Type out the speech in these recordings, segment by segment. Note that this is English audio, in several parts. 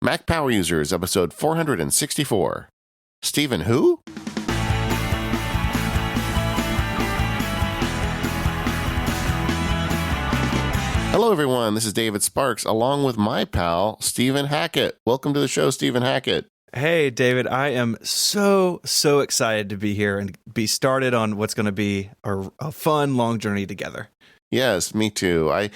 Mac Power Users, episode 464. Stephen who? Hello, everyone. This is David Sparks, along with my pal, Stephen Hackett. Welcome to the show, Stephen Hackett. Hey, David. I am so excited to be here and be started on what's going to be a fun, long journey together. Yes, me too. I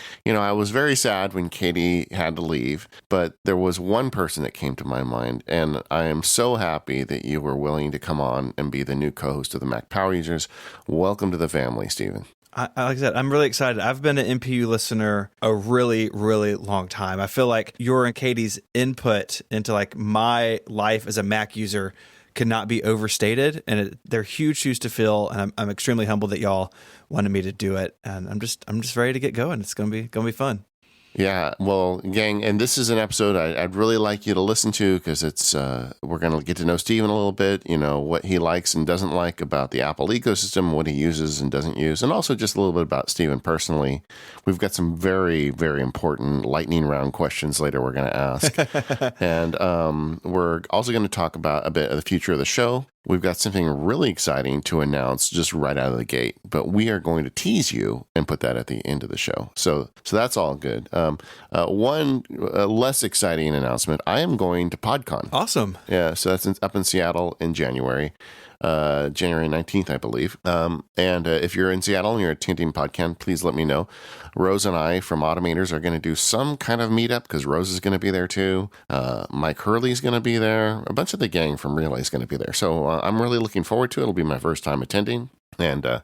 was very sad when Katie had to leave, but there was one person that came to my mind, and I am so happy that you were willing to come on and be the new co-host of the Mac Power Users. Welcome to the family, Stephen. Like I said, I'm really excited. I've been an MPU listener a really long time. I feel like your and Katie's input into like my life as a Mac user cannot be overstated, and they're huge shoes to fill. And I'm extremely humbled that y'all wanted me to do it. And I'm just ready to get going. It's gonna be fun. Yeah, well, gang, and this is an episode I'd really like you to listen to because it's we're going to get to know Stephen a little bit, what he likes and doesn't like about the Apple ecosystem, what he uses and doesn't use, and also just a little bit about Stephen personally. We've got some very, very important lightning round questions later we're going to ask. And we're also going to talk about a bit of the future of the show. We've got something really exciting to announce just right out of the gate, but we are going to tease you and put that at the end of the show. So that's all good. One less exciting announcement, I am going to PodCon. Awesome. Yeah, so that's up in Seattle in January. January 19th, I believe. And if you're in Seattle and you're attending PodCon, please let me know. Rose and I from Automators are going to do some kind of meetup because Rose is going to be there too. Mike Hurley's going to be there. A bunch of the gang from Relay is going to be there. So I'm really looking forward to it. It'll be my first time attending. And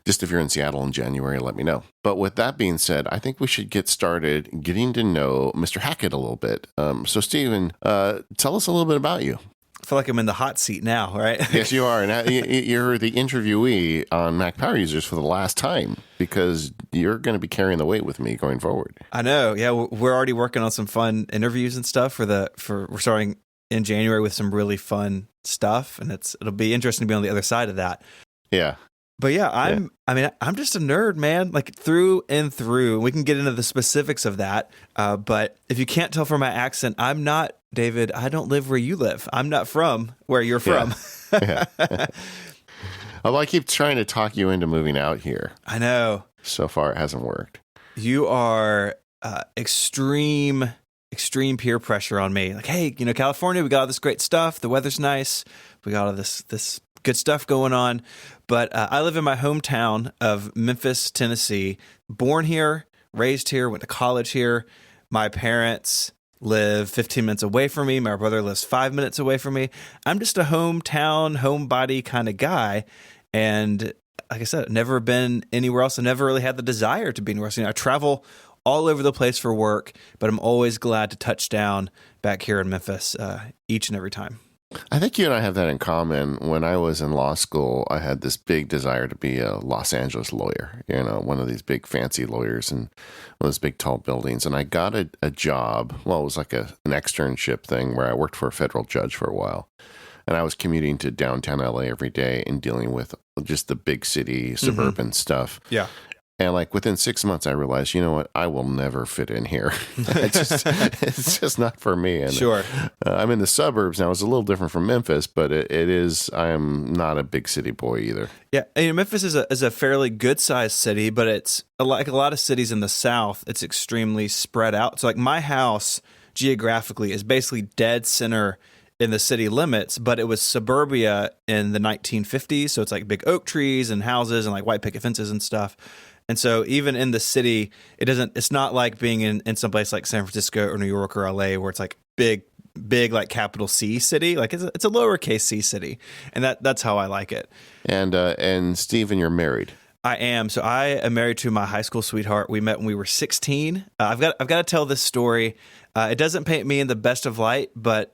just if you're in Seattle in January, let me know. But with that being said, I think we should get started getting to know Mr. Hackett a little bit. So Stephen, tell us a little bit about you. I feel like I'm in the hot seat now, right? Yes, you are. Now, you're the interviewee on Mac Power Users for the last time because you're going to be carrying the weight with me going forward. I know. Yeah, we're already working on some fun interviews and stuff we're starting in January with some really fun stuff, and it'll be interesting to be on the other side of that. Yeah. But yeah, I'm just a nerd, man, like through and through. We can get into the specifics of that. But if you can't tell from my accent, I'm not, David, I don't live where you live. I'm not from where you're from. Yeah. Although I keep trying to talk you into moving out here. I know. So far, it hasn't worked. You are extreme peer pressure on me. Like, hey, California, we got all this great stuff. The weather's nice. We got all this good stuff going on. But I live in my hometown of Memphis, Tennessee. Born here, raised here, went to college here. My parents live 15 minutes away from me. My brother lives 5 minutes away from me. I'm just a hometown, homebody kind of guy. And like I said, I've never been anywhere else. I never really had the desire to be anywhere else. I travel all over the place for work, but I'm always glad to touch down back here in Memphis each and every time. I think you and I have that in common. When I was in law school, I had this big desire to be a Los Angeles lawyer, one of these big fancy lawyers in one of those big tall buildings. And I got a job. Well, it was like an externship thing where I worked for a federal judge for a while. And I was commuting to downtown LA every day and dealing with just the big city, suburban stuff. Yeah. And like within 6 months, I realized, you know what? I will never fit in here. It's just not for me. And sure. I'm in the suburbs now. It's a little different from Memphis, but it is. I am not a big city boy either. Yeah, Memphis is a fairly good sized city, but it's like a lot of cities in the South. It's extremely spread out. So like my house geographically is basically dead center in the city limits, but it was suburbia in the 1950s. So it's like big oak trees and houses and like white picket fences and stuff. And so even in the city, it's not like being in some place like San Francisco or New York or LA where it's like big like capital C city. Like it's a lowercase c city. And that's how I like it. And Stephen, you're married. I am. So I am married to my high school sweetheart. We met when we were 16. I've got to tell this story. It doesn't paint me in the best of light, but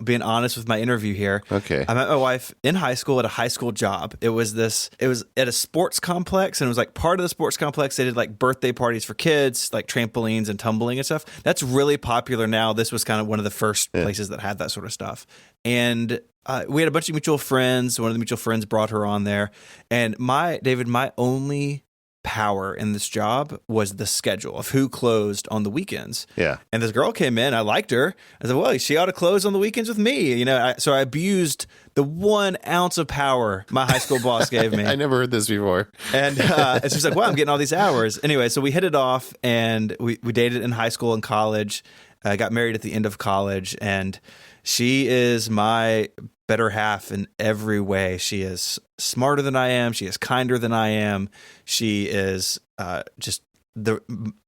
being honest with my interview here. Okay. I met my wife in high school at a high school job. It was at a sports complex, and it was like part of the sports complex. They did like birthday parties for kids, like trampolines and tumbling and stuff. That's really popular now. This was kind of one of the first places that had that sort of stuff. And we had a bunch of mutual friends. One of the mutual friends brought her on there. And my only power in this job was the schedule of who closed on the weekends. Yeah. And this girl came in. I liked her. I said, well, she ought to close on the weekends with me. So I abused the 1 ounce of power my high school boss gave me. I never heard this before. And she's like, well, I'm getting all these hours. Anyway, so we hit it off, and we dated in high school and college. I got married at the end of college, and she is my better half in every way. She is smarter than I am. She is kinder than I am. She is just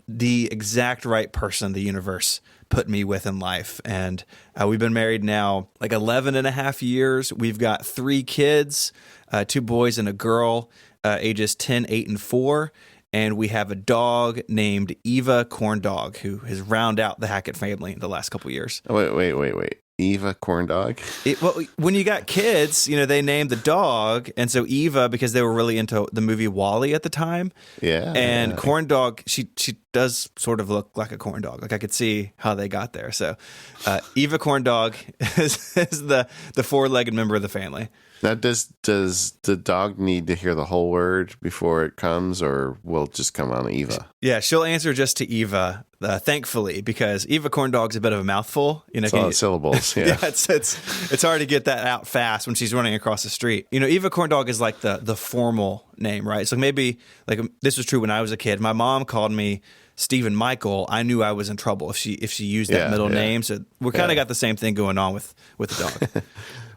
the exact right person the universe put me with in life. And we've been married now like 11 and a half years. We've got 3 kids, 2 boys and a girl, ages 10, 8, and 4. And we have a dog named Eva Corn Dog, who has rounded out the Hackett family in the last couple of years. Wait. Eva Corn Dog? Well, when you got kids, they named the dog. And so Eva, because they were really into the movie WALL-E at the time. Yeah. And Corn Dog, she does sort of look like a corn dog. Like I could see how they got there. So Eva Corn Dog is the 4-legged member of the family. Now, does the dog need to hear the whole word before it comes, or will it just come on Eva? Yeah, she'll answer just to Eva, thankfully, because Eva Corn Dog's a bit of a mouthful. It's a lot of syllables. Yeah, yeah, it's hard to get that out fast when she's running across the street. Eva Corn Dog is like the formal name, right? So maybe like this was true when I was a kid. My mom called me Stephen Michael. I knew I was in trouble if she used that middle name. So we're kind of got the same thing going on with the dog.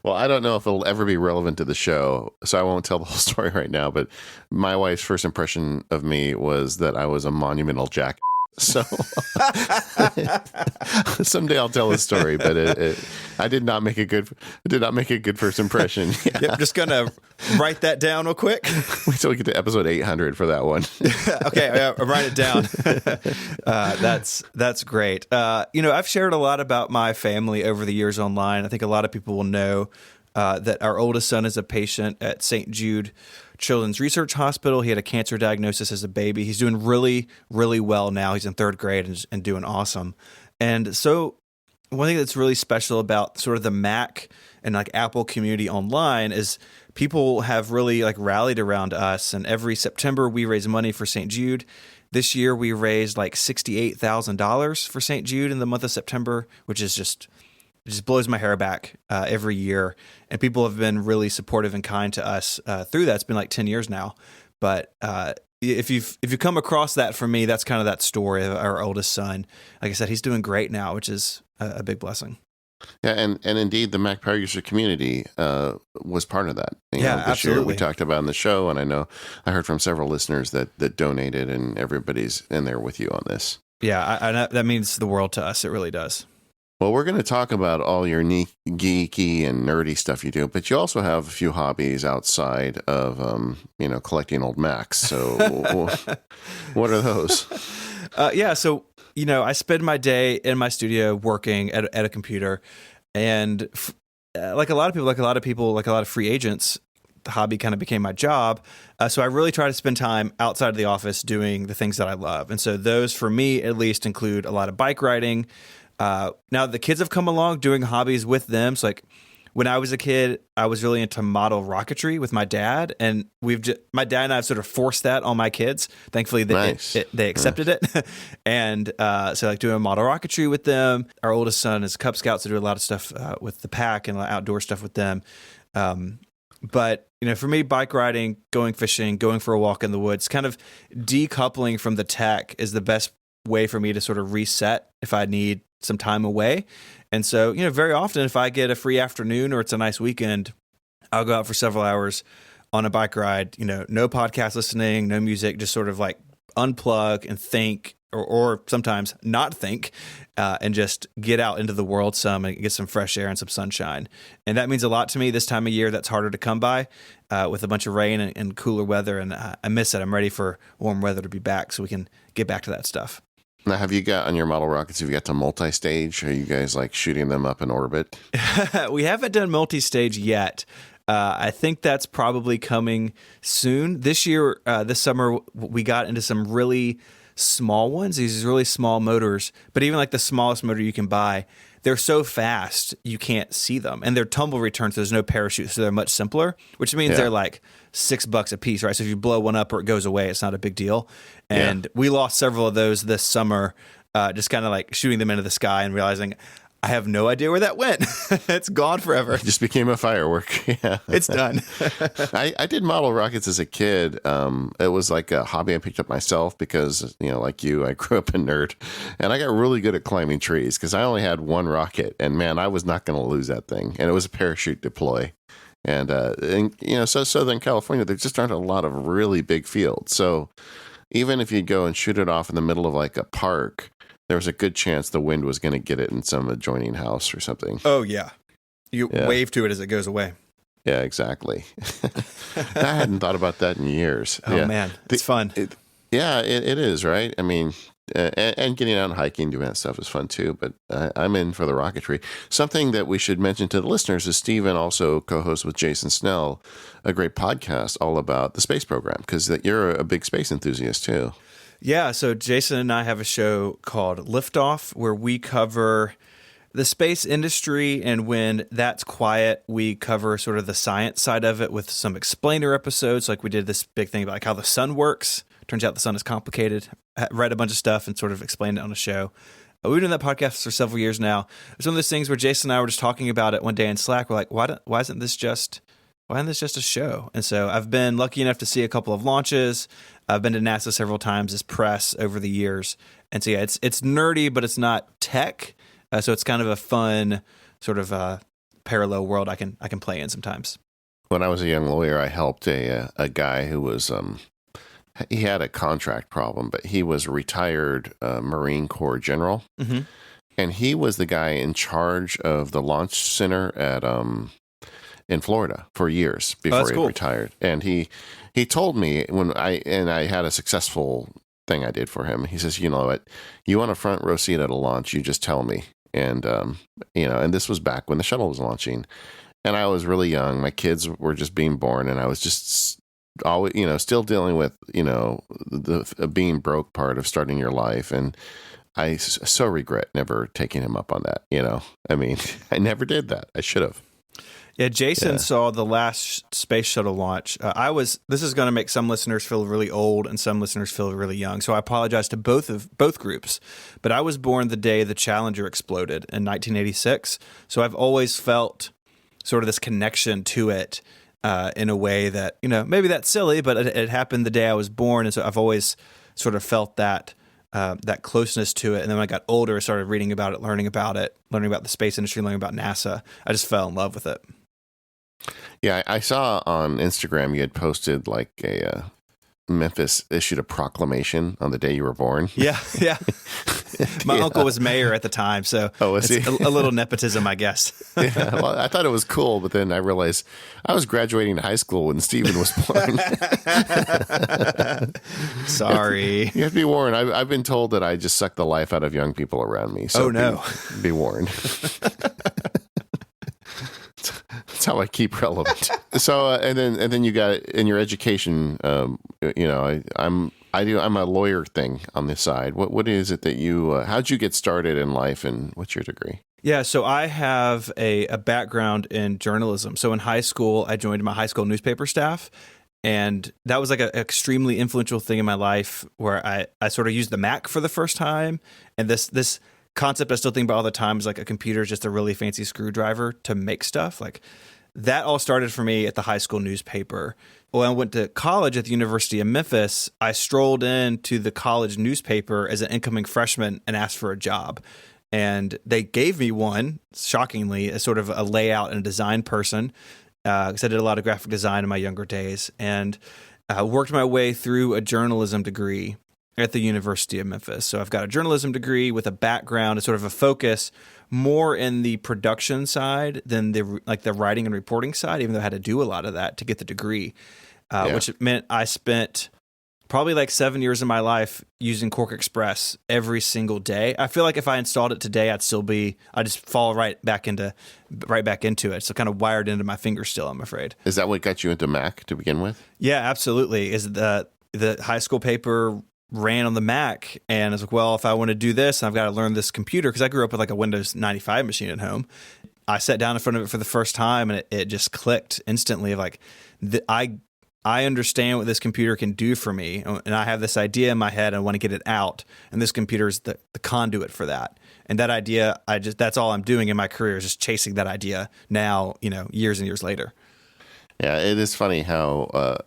Well, I don't know if it'll ever be relevant to the show, so I won't tell the whole story right now, but my wife's first impression of me was that I was a monumental jack. So someday I'll tell the story, but I did not make a good first impression. Yeah. Yep, just gonna write that down real quick. Wait till we get to episode 800 for that one. Okay, I'll write it down. That's great. I've shared a lot about my family over the years online. I think a lot of people will know that our oldest son is a patient at St. Jude Children's Research Hospital. He had a cancer diagnosis as a baby. He's doing really, really well now. He's in 3rd grade and doing awesome. And so one thing that's really special about sort of the Mac and like Apple community online is people have really like rallied around us. And every September we raise money for St. Jude. This year we raised like $68,000 for St. Jude in the month of September, which is just blows my hair back every year. And people have been really supportive and kind to us through that. It's been like 10 years now. But if you come across that from me, that's kind of that story of our oldest son. Like I said, he's doing great now, which is a big blessing. Yeah, and indeed, the Mac Power User community was part of that. This absolutely. Year we talked about in the show, and I know I heard from several listeners that donated, and everybody's in there with you on this. Yeah, that means the world to us. It really does. Well, we're going to talk about all your neat, geeky and nerdy stuff you do, but you also have a few hobbies outside of, collecting old Macs. So what are those? So, I spend my day in my studio working at a computer, and like a lot of free agents, the hobby kind of became my job. So I really try to spend time outside of the office doing the things that I love. And so those, for me at least, include a lot of bike riding. Now the kids have come along doing hobbies with them. So like when I was a kid, I was really into model rocketry with my dad, and my dad and I have sort of forced that on my kids. Thankfully, they accepted it. And so like doing model rocketry with them. Our oldest son is Cub Scout, so do a lot of stuff with the pack and outdoor stuff with them. But for me, bike riding, going fishing, going for a walk in the woods, kind of decoupling from the tech is the best way for me to sort of reset if I need some time away. And so, very often if I get a free afternoon or it's a nice weekend, I'll go out for several hours on a bike ride, no podcast listening, no music, just sort of like unplug and think, or sometimes not think, and just get out into the world some and get some fresh air and some sunshine. And that means a lot to me this time of year. That's harder to come by with a bunch of rain and cooler weather. And I miss it. I'm ready for warm weather to be back so we can get back to that stuff. Now, have you got on your model rockets, have you got to multi-stage? Are you guys like shooting them up in orbit? We haven't done multi-stage yet. I think that's probably coming soon. This year, this summer, we got into some really small ones, these really small motors. But even like the smallest motor you can buy, they're so fast you can't see them, and they're tumble returns. So there's no parachute, so they're much simpler, which means they're like $6 a piece, right? So if you blow one up or it goes away, it's not a big deal. And we lost several of those this summer, just kind of like shooting them into the sky and realizing I have no idea where that went. It's gone forever. It just became a firework. Yeah, it's done. I did model rockets as a kid. It was like a hobby I picked up myself because, like you, I grew up a nerd, and I got really good at climbing trees because I only had one rocket, and man, I was not going to lose that thing. And it was a parachute deploy. And so Southern California, there just aren't a lot of really big fields. So even if you'd go and shoot it off in the middle of like a park, there was a good chance the wind was going to get it in some adjoining house or something. Oh, yeah. You wave to it as it goes away. Yeah, exactly. I hadn't thought about that in years. Oh, man. It's fun. It is, right? I mean, and getting out and hiking, doing that stuff is fun too, but I'm in for the rocketry. Something that we should mention to the listeners is Stephen also co-hosts with Jason Snell a great podcast all about the space program, because you're a big space enthusiast too. Yeah, so Jason and I have a show called Liftoff where we cover the space industry, and when that's quiet, we cover sort of the science side of it with some explainer episodes. Like we did this big thing about like how the sun works. Turns out the sun is complicated. I read a bunch of stuff and sort of explained it on a show. We've been doing that podcast for several years now. It's one of those things where Jason and I were just talking about it one day in Slack. We're like, why isn't this just a show? And so I've been lucky enough to see a couple of launches. I've been to NASA several times as press over the years. And so, yeah, it's nerdy, but it's not tech. So it's kind of a fun sort of parallel world I can play in sometimes. When I was a young lawyer, I helped a guy who was, he had a contract problem, but he was a retired Marine Corps general. Mm-hmm. And he was the guy in charge of the launch center at in Florida for years before he retired. And he told me when I had a successful thing I did for him. He says, you know what, you want a front row seat at a launch, you just tell me. And, and this was back when the shuttle was launching, and I was really young. My kids were just being born, and I was just always, still dealing with, the being broke part of starting your life. And I so regret never taking him up on that. I mean, I never did that. I should have. Yeah, Jason saw the last space shuttle launch. This is going to make some listeners feel really old and some listeners feel really young. So I apologize to both groups. But I was born the day the Challenger exploded in 1986. So I've always felt sort of this connection to it in a way that, maybe that's silly, but it happened the day I was born. And so I've always sort of felt that closeness to it. And then when I got older, I started reading about it, learning about the space industry, learning about NASA. I just fell in love with it. Yeah, I saw on Instagram you had posted like Memphis issued a proclamation on the day you were born. Yeah. My uncle was mayor at the time, so was he? A little nepotism, I guess. Yeah, well, I thought it was cool, but then I realized I was graduating high school when Stephen was born. Sorry. You have to be warned. I've been told that I just suck the life out of young people around me. So no. Be warned. That's how I keep relevant. So, and then you got in your education. I'm a lawyer thing on this side. What is it that you? How'd you get started in life, and what's your degree? Yeah, so I have a background in journalism. So in high school, I joined my high school newspaper staff, and that was like an extremely influential thing in my life where I sort of used the Mac for the first time, and this concept I still think about all the time is like a computer is just a really fancy screwdriver to make stuff. Like that all started for me at the high school newspaper. When I went to college at the University of Memphis, I strolled into the college newspaper as an incoming freshman and asked for a job. And they gave me one, shockingly, as sort of a layout and a design person, because I did a lot of graphic design in my younger days, and worked my way through a journalism degree at the University of Memphis. So I've got a journalism degree with a background, a sort of a focus more in the production side than the writing and reporting side, even though I had to do a lot of that to get the degree, which meant I spent probably like 7 years of my life using Quark Express every single day. I feel like if I installed it today, I'd just fall right back into it. So kind of wired into my fingers still, I'm afraid. Is that what got you into Mac to begin with? Yeah, absolutely. Is the high school paper ran on the Mac, and I was like, well, if I want to do this, I've got to learn this computer, because I grew up with like a Windows 95 machine at home. I sat down in front of it for the first time, and it just clicked instantly. Like, I understand what this computer can do for me, and I have this idea in my head. I want to get it out, and this computer is the conduit for that. And that idea, that's all I'm doing in my career, is just chasing that idea now, years and years later. Yeah, it is funny how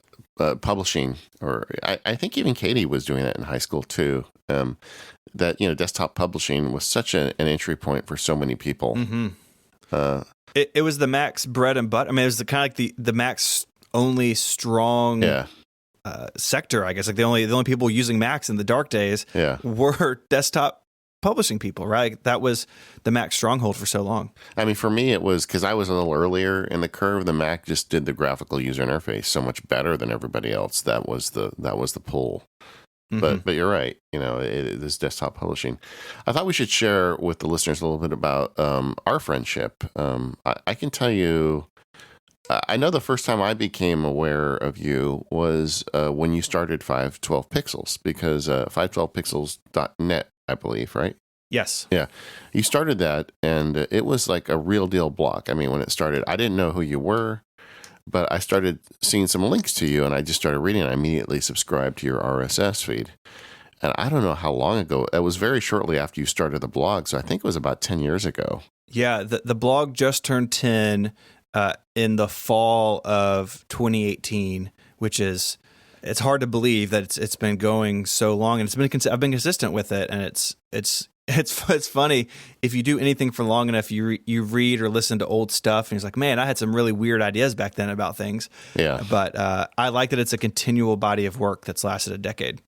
publishing, or I think even Katie was doing that in high school too. That desktop publishing was such an entry point for so many people. Mm-hmm. It was the Mac's bread and butter. I mean, it was the kind of like the Mac's only strong sector, I guess. Like the only people using Macs in the dark days were desktop publishing people, right? That was the Mac stronghold for so long. I mean, for me, it was because I was a little earlier in the curve. The Mac just did the graphical user interface so much better than everybody else. That was the pull. Mm-hmm. But you're right. It is desktop publishing. I thought we should share with the listeners a little bit about our friendship. I can tell you, I know the first time I became aware of you was when you started 512 Pixels, because 512pixels.net, I believe, right? Yes. Yeah. You started that, and it was like a real deal blog. I mean, when it started, I didn't know who you were, but I started seeing some links to you, and I just started reading, and I immediately subscribed to your RSS feed. And I don't know how long ago. It was very shortly after you started the blog, so I think it was about 10 years ago. Yeah, the blog just turned 10 in the fall of 2018, which is, it's hard to believe that it's been going so long, and I've been consistent with it, and it's funny, if you do anything for long enough, you read or listen to old stuff, and it's like, man, I had some really weird ideas back then about things. Yeah. But I like that it's a continual body of work that's lasted a decade.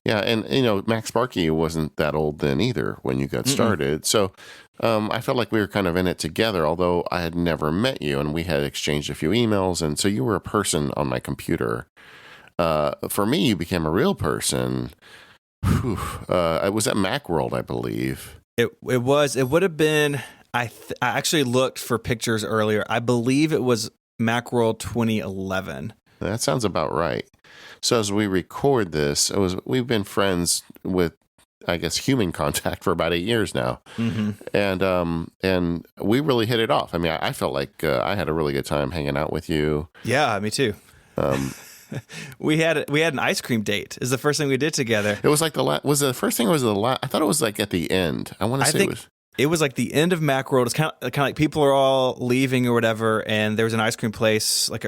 Yeah, and Mac Sparky wasn't that old then either when you got started. So I felt like we were kind of in it together, although I had never met you, and we had exchanged a few emails, and so you were a person on my computer. For me, you became a real person. It was at Macworld, I believe. It was. It would have been. I actually looked for pictures earlier. I believe it was Macworld 2011. That sounds about right. So as we record this, we've been friends with, I guess, human contact for about 8 years now. Mm-hmm. And we really hit it off. I mean, I felt like I had a really good time hanging out with you. Yeah, me too. We had an ice cream date. Is the first thing we did together. It was like was it the first thing or was it the last? I thought it was like at the end. I want to say it was like the end of Macworld. It's kind of like people are all leaving or whatever, and there was an ice cream place like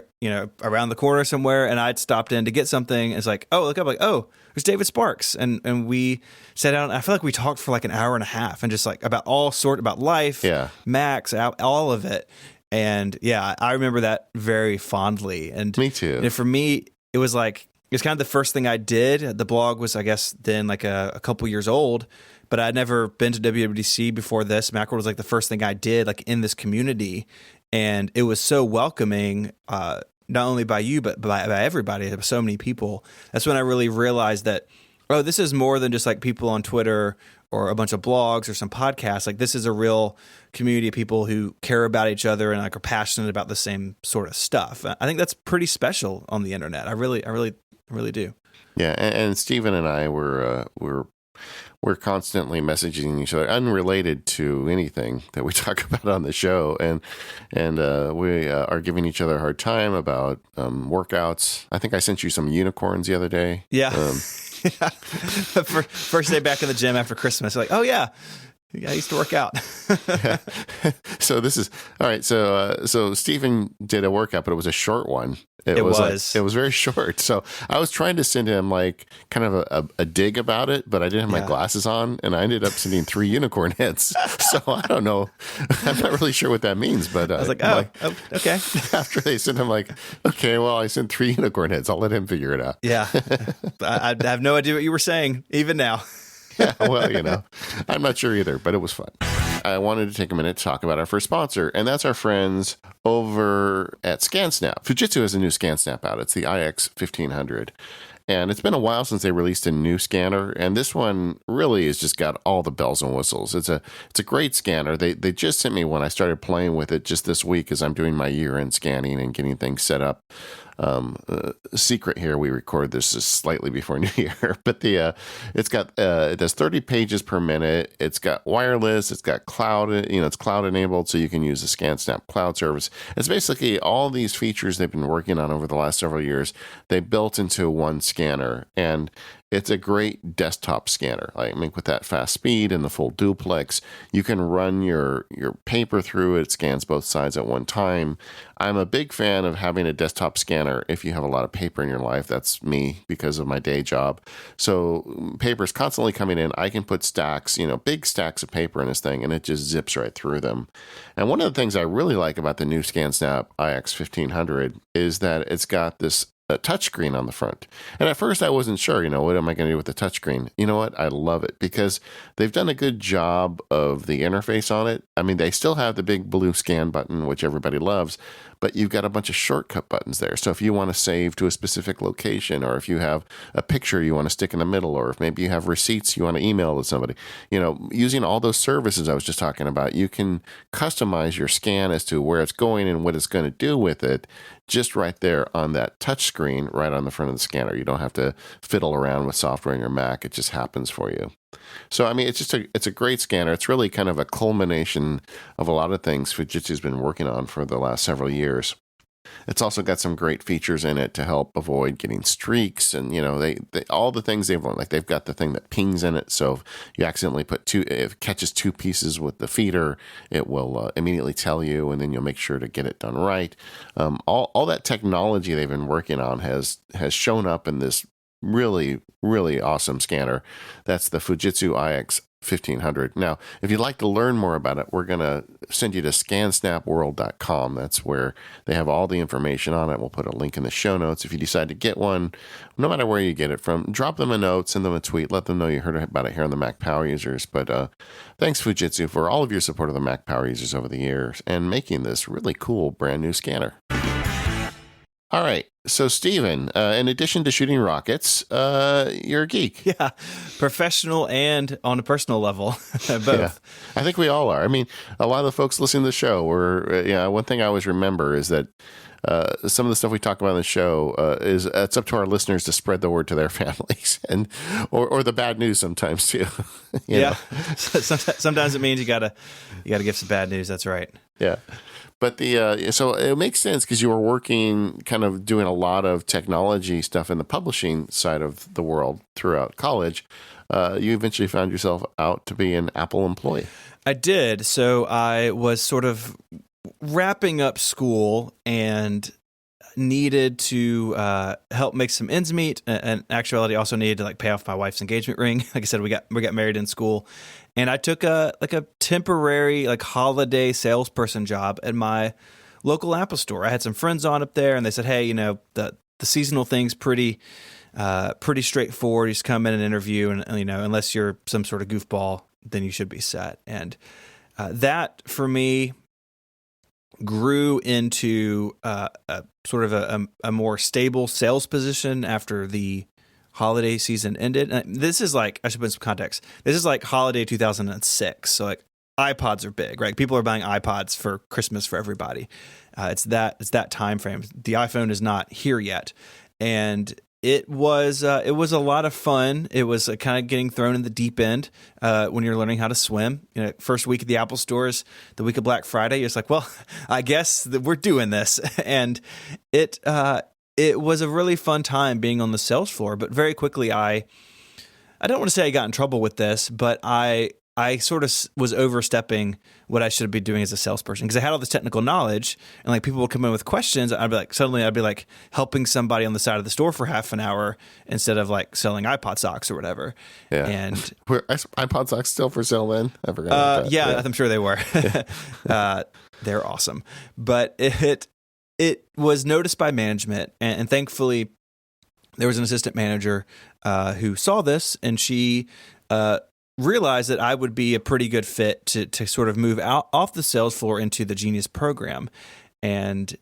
around the corner somewhere, and I'd stopped in to get something. It's like, oh, look up, like, oh, there's David Sparks, and we sat down. I feel like we talked for like an hour and a half, and just like about about life, Macs, all of it. And yeah, I remember that very fondly. And me too. And for me, it was kind of the first thing I did. The blog was, I guess, then like a couple years old, but I'd never been to WWDC before this. Macworld was like the first thing I did, like in this community. And it was so welcoming, not only by you, but by everybody. There were so many people. That's when I really realized that, oh, this is more than just like people on Twitter or a bunch of blogs or some podcasts. Like, this is a real community of people who care about each other and like are passionate about the same sort of stuff. I think that's pretty special on the internet. I really do. Yeah, and Stephen and I we're constantly messaging each other, unrelated to anything that we talk about on the show, and we are giving each other a hard time about workouts. I think I sent you some unicorns the other day. Yeah. First day back in the gym after Christmas, like, oh yeah, I used to work out. Yeah. So this is all right. So Stephen did a workout, but it was a short one. It was very short. So I was trying to send him like kind of a dig about it, but I didn't have my glasses on, and I ended up sending 3 unicorn heads. So I don't know. I'm not really sure what that means, but I was like, okay. After they sent him, like, okay, well, I sent 3 unicorn heads. I'll let him figure it out. Yeah. I have no idea what you were saying, even now. Yeah, well, I'm not sure either, but it was fun. I wanted to take a minute to talk about our first sponsor, and that's our friends over at ScanSnap. Fujitsu has a new ScanSnap out. It's the IX 1500. And it's been a while since they released a new scanner, and this one really has just got all the bells and whistles. It's a great scanner. They just sent me one. I started playing with it just this week as I'm doing my year-end scanning and getting things set up. secret here. We record this is slightly before New Year, but it does 30 pages per minute. It's got wireless. It's got cloud. It's cloud enabled, so you can use the ScanSnap cloud service. It's basically all these features they've been working on over the last several years. They built into one scanner, and it's a great desktop scanner. I mean, with that fast speed and the full duplex, you can run your paper through it. It scans both sides at one time. I'm a big fan of having a desktop scanner if you have a lot of paper in your life. That's me because of my day job. So paper is constantly coming in. I can put stacks, big stacks of paper in this thing, and it just zips right through them. And one of the things I really like about the new ScanSnap iX 1500 is that it's got this a touchscreen on the front. And at first I wasn't sure, what am I going to do with the touchscreen? You know what? I love it because they've done a good job of the interface on it. I mean, they still have the big blue scan button, which everybody loves, but you've got a bunch of shortcut buttons there. So if you want to save to a specific location, or if you have a picture you want to stick in the middle, or if maybe you have receipts you want to email to somebody, using all those services I was just talking about, you can customize your scan as to where it's going and what it's going to do with it just right there on that touch screen right on the front of the scanner. You don't have to fiddle around with software in your Mac. It just happens for you. So, I mean, it's a great scanner. It's really kind of a culmination of a lot of things Fujitsu's been working on for the last several years. It's also got some great features in it to help avoid getting streaks, and they all the things they've learned. Like they've got the thing that pings in it, so if you accidentally if it catches two pieces with the feeder, it will immediately tell you, and then you'll make sure to get it done right. All that technology they've been working on has shown up in this really, really awesome scanner. That's the Fujitsu iX 1500. Now, if you'd like to learn more about it, we're going to send you to scansnapworld.com. That's where they have all the information on it. We'll put a link in the show notes. If you decide to get one, no matter where you get it from, drop them a note, send them a tweet, let them know you heard about it here on the Mac Power Users. But thanks, Fujitsu, for all of your support of the Mac Power Users over the years and making this really cool brand new scanner. All right. So, Stephen, in addition to shooting rockets, you're a geek. Yeah, professional and on a personal level, both. Yeah, I think we all are. I mean, a lot of the folks listening to the show one thing I always remember is that some of the stuff we talk about on the show it's up to our listeners to spread the word to their families and or the bad news sometimes too. Yeah, sometimes it means you gotta give some bad news. That's right. Yeah. But so it makes sense because you were working, kind of doing a lot of technology stuff in the publishing side of the world throughout college. You eventually found yourself out to be an Apple employee. I did. So I was sort of wrapping up school and needed to help make some ends meet. And actuality, also needed to pay off my wife's engagement ring. Like I said, we got married in school. And I took a temporary holiday salesperson job at my local Apple store. I had some friends on up there, and they said, "Hey, the seasonal thing's pretty straightforward. You just come in and interview, and unless you're some sort of goofball, then you should be set." And that for me grew into a sort of a more stable sales position after the holiday season ended. And this is I should put some context. This is holiday 2006. So iPods are big, right? People are buying iPods for Christmas for everybody. It's that time frame. The iPhone is not here yet. And it was a lot of fun. It was kind of getting thrown in the deep end when you're learning how to swim. First week of the Apple stores, the week of Black Friday, you're just well, I guess that we're doing this. And it was a really fun time being on the sales floor, but very quickly I don't want to say I got in trouble with this, but I sort of was overstepping what I should be doing as a salesperson because I had all this technical knowledge and people would come in with questions. I'd be helping somebody on the side of the store for half an hour instead of selling iPod socks or whatever. Yeah. And were iPod socks still for sale then? I forgot about that. Yeah, I'm sure they were. They're awesome. But it was noticed by management, and thankfully there was an assistant manager who saw this, and she realized that I would be a pretty good fit to sort of move out off the sales floor into the Genius program. And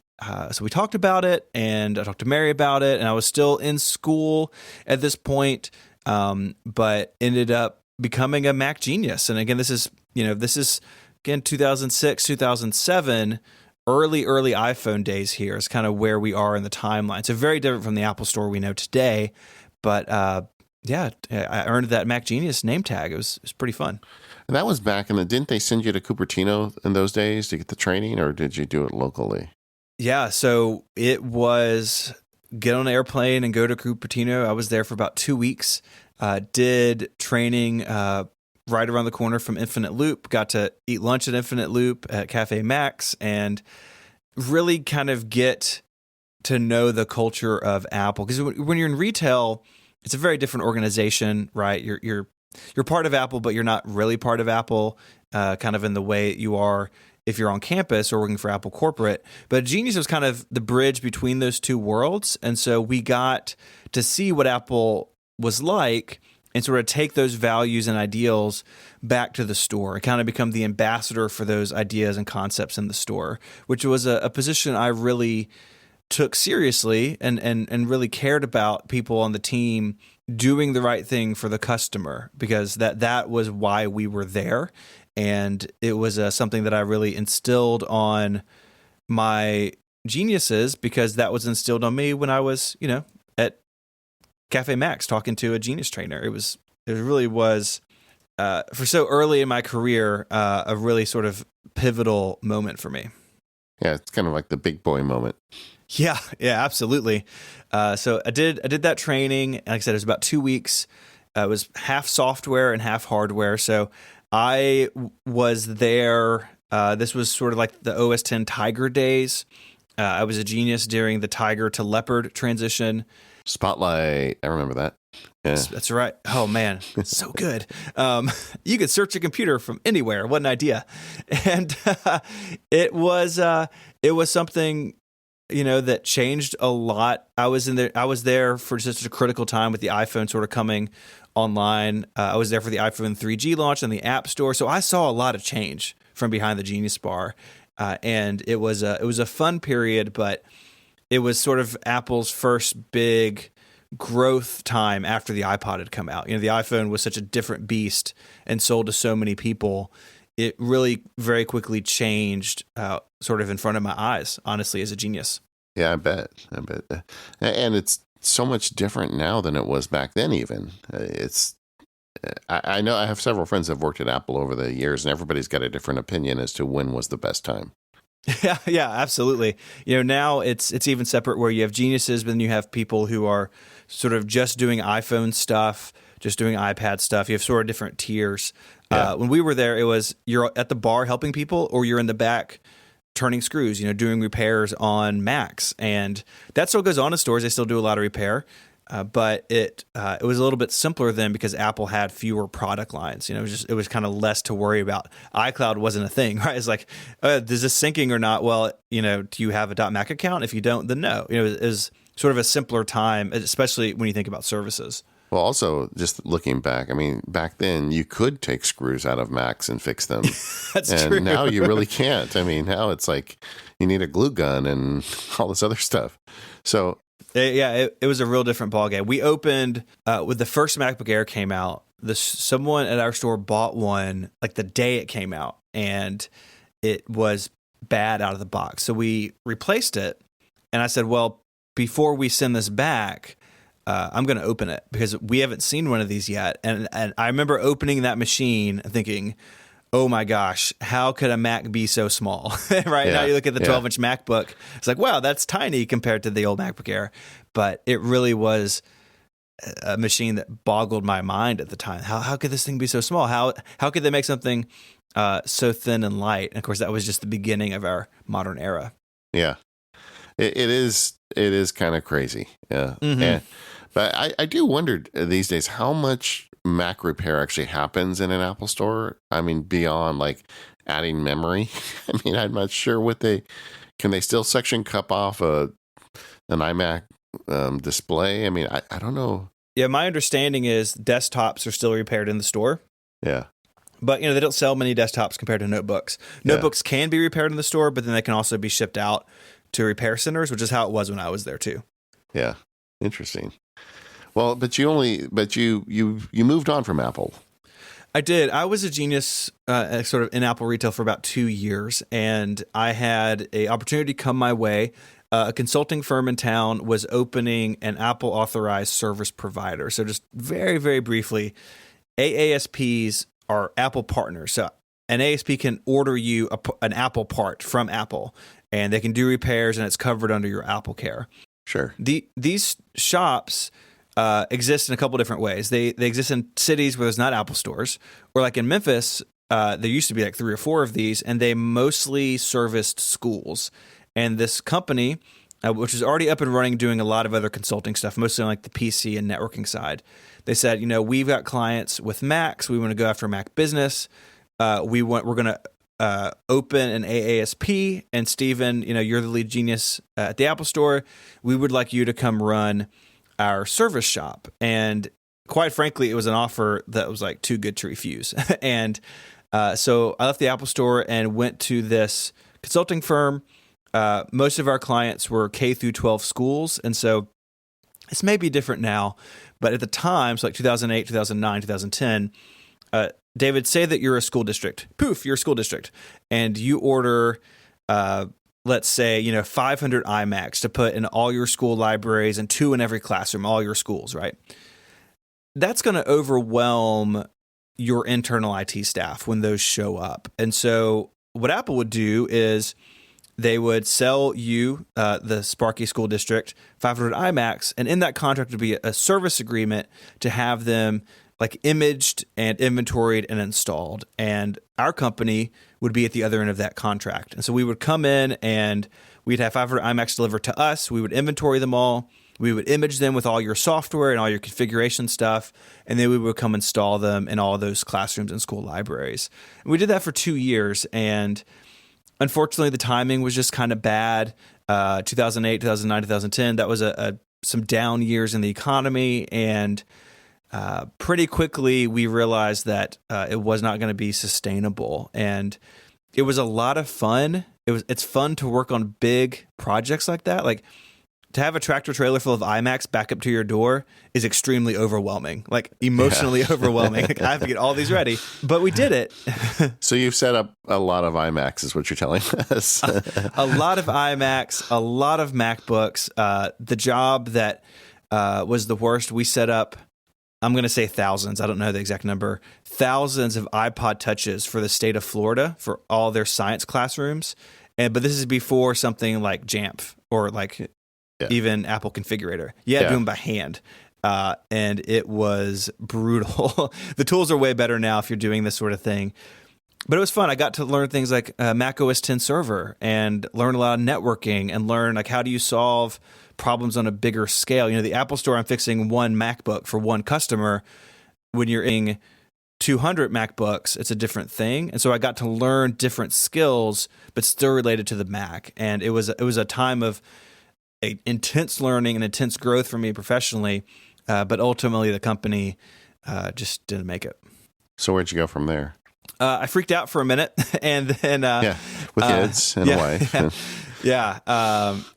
so we talked about it, and I talked to Mary about it, and I was still in school at this point, but ended up becoming a Mac genius. And again, this is 2006, 2007. early iPhone days here is kind of where we are in the timeline. So very different from the Apple Store we know today. But yeah, I earned that Mac Genius name tag. It was pretty fun. And that was back in the, didn't they send you to Cupertino in those days to get the training, or did you do it locally? Yeah, so it was get on an airplane and go to Cupertino. I was there for about 2 weeks. Did training right around the corner from Infinite Loop. Got to eat lunch at Infinite Loop at Cafe Max and really kind of get to know the culture of Apple. Because when you're in retail, it's a very different organization, right? You're part of Apple, but you're not really part of Apple, kind of in the way you are if you're on campus or working for Apple corporate. But Genius was kind of the bridge between those two worlds. And so we got to see what Apple was like and sort of take those values and ideals back to the store and kind of become the ambassador for those ideas and concepts in the store, which was a position I really took seriously and really cared about people on the team doing the right thing for the customer, because that was why we were there. And it was something that I really instilled on my geniuses, because that was instilled on me when I was, at Cafe Max talking to a genius trainer. It really was for so early in my career, a really sort of pivotal moment for me. Yeah, it's kind of like the big boy moment. Yeah, absolutely. So I did that training. Like I said, it was about 2 weeks. It was half software and half hardware. So I was there. This was sort of like the OS X Tiger days. I was a genius during the Tiger to Leopard transition. Spotlight. I remember that. Yeah. That's right. Oh man, so good. You could search a computer from anywhere. What an idea! And it was something that changed a lot. I was there for just a critical time with the iPhone sort of coming online. I was there for the iPhone 3G launch and the App Store, so I saw a lot of change from behind the Genius Bar, and it was a fun period, but it was sort of Apple's first big growth time after the iPod had come out. The iPhone was such a different beast and sold to so many people. It really very quickly changed sort of in front of my eyes, honestly, as a genius. Yeah, I bet. And it's so much different now than it was back then even. I know I have several friends that have worked at Apple over the years, and everybody's got a different opinion as to when was the best time. Yeah, absolutely. Now it's even separate, where you have geniuses, but then you have people who are sort of just doing iPhone stuff, just doing iPad stuff. You have sort of different tiers. Yeah. When we were there, it was you're at the bar helping people, or you're in the back turning screws, doing repairs on Macs. And that still goes on in stores. They still do a lot of repair. But it was a little bit simpler then, because Apple had fewer product lines. It was kind of less to worry about. iCloud wasn't a thing, right? It's like, is this syncing or not? Well, do you have a .Mac account? If you don't, then no. It was sort of a simpler time, especially when you think about services. Well, also, just looking back, back then you could take screws out of Macs and fix them. That's and true. Now you really can't. Now it's like you need a glue gun and all this other stuff. So it was a real different ballgame. We opened with the first MacBook Air came out. Someone at our store bought one like the day it came out, and it was bad out of the box. So we replaced it, and I said, well, before we send this back, I'm going to open it, because we haven't seen one of these yet. And I remember opening that machine and thinking, oh my gosh, how could a Mac be so small? Right? Yeah, now you look at the 12-inch MacBook, it's like, wow, that's tiny compared to the old MacBook Air. But it really was a machine that boggled my mind at the time. How could this thing be so small? How could they make something so thin and light? And of course, that was just the beginning of our modern era. Yeah, it is kind of crazy. Yeah. Mm-hmm. But I do wonder these days how much Mac repair actually happens in an Apple store. Beyond like adding memory. I'm not sure can they still section cup off an iMac display? I don't know. Yeah, my understanding is desktops are still repaired in the store. Yeah. But, they don't sell many desktops compared to notebooks. Notebooks can be repaired in the store, but then they can also be shipped out to repair centers, which is how it was when I was there too. Yeah. Interesting. Well, but you moved on from Apple. I did. I was a genius sort of in Apple retail for about 2 years, and I had a opportunity come my way. A consulting firm in town was opening an Apple authorized service provider. So just very, very briefly, AASPs are Apple partners. So an ASP can order you an Apple part from Apple, and they can do repairs, and it's covered under your Apple Care. Sure. These shops exist in a couple different ways. They exist in cities where there's not Apple stores, or like in Memphis, there used to be like 3 or 4 of these, and they mostly serviced schools. And this company, which is already up and running, doing a lot of other consulting stuff, mostly on like the PC and networking side, they said, we've got clients with Macs. We want to go after Mac business. We're going to open an AASP. And Steven, you're the lead genius at the Apple Store. We would like you to come run our service shop. And quite frankly, it was an offer that was like too good to refuse. And so I left the Apple Store and went to this consulting firm. Most of our clients were K through 12 schools. And so this may be different now, but at the time, so like 2008, 2009, 2010, David, say that you're a school district. Poof, you're a school district. And you order, let's say, 500 iMacs to put in all your school libraries and 2 in every classroom, all your schools, right? That's going to overwhelm your internal IT staff when those show up. And so what Apple would do is they would sell you, the Sparky School District, 500 iMacs, and in that contract would be a service agreement to have them like imaged and inventoried and installed. And our company would be at the other end of that contract. And so we would come in and we'd have 500 iMacs delivered to us. We would inventory them all. We would image them with all your software and all your configuration stuff. And then we would come install them in all of those classrooms and school libraries. And we did that for 2 years. And unfortunately, the timing was just kind of bad. 2008, 2009, 2010, that was some down years in the economy. And pretty quickly, we realized that it was not going to be sustainable. And it was a lot of fun. It's fun to work on big projects like that. Like to have a tractor trailer full of iMacs back up to your door is extremely overwhelming, like emotionally overwhelming. Like, I have to get all these ready, but we did it. So you've set up a lot of iMacs is what you're telling us. A lot of iMacs, a lot of MacBooks. The job that was the worst, we set up, I'm going to say thousands. I don't know the exact number. Thousands of iPod touches for the state of Florida for all their science classrooms. But this is before something like Jamf or like even Apple Configurator. You had to do them by hand. And it was brutal. The tools are way better now if you're doing this sort of thing. But it was fun. I got to learn things like Mac OS X server and learn a lot of networking and learn like how do you solve problems on a bigger scale. The Apple Store, I'm fixing one MacBook for one customer. When you're in 200 MacBooks, it's a different thing. And so I got to learn different skills, but still related to the Mac. And it was a time of intense learning and intense growth for me professionally. But ultimately, the company just didn't make it. So where'd you go from there? I freaked out for a minute, and then with kids and a wife.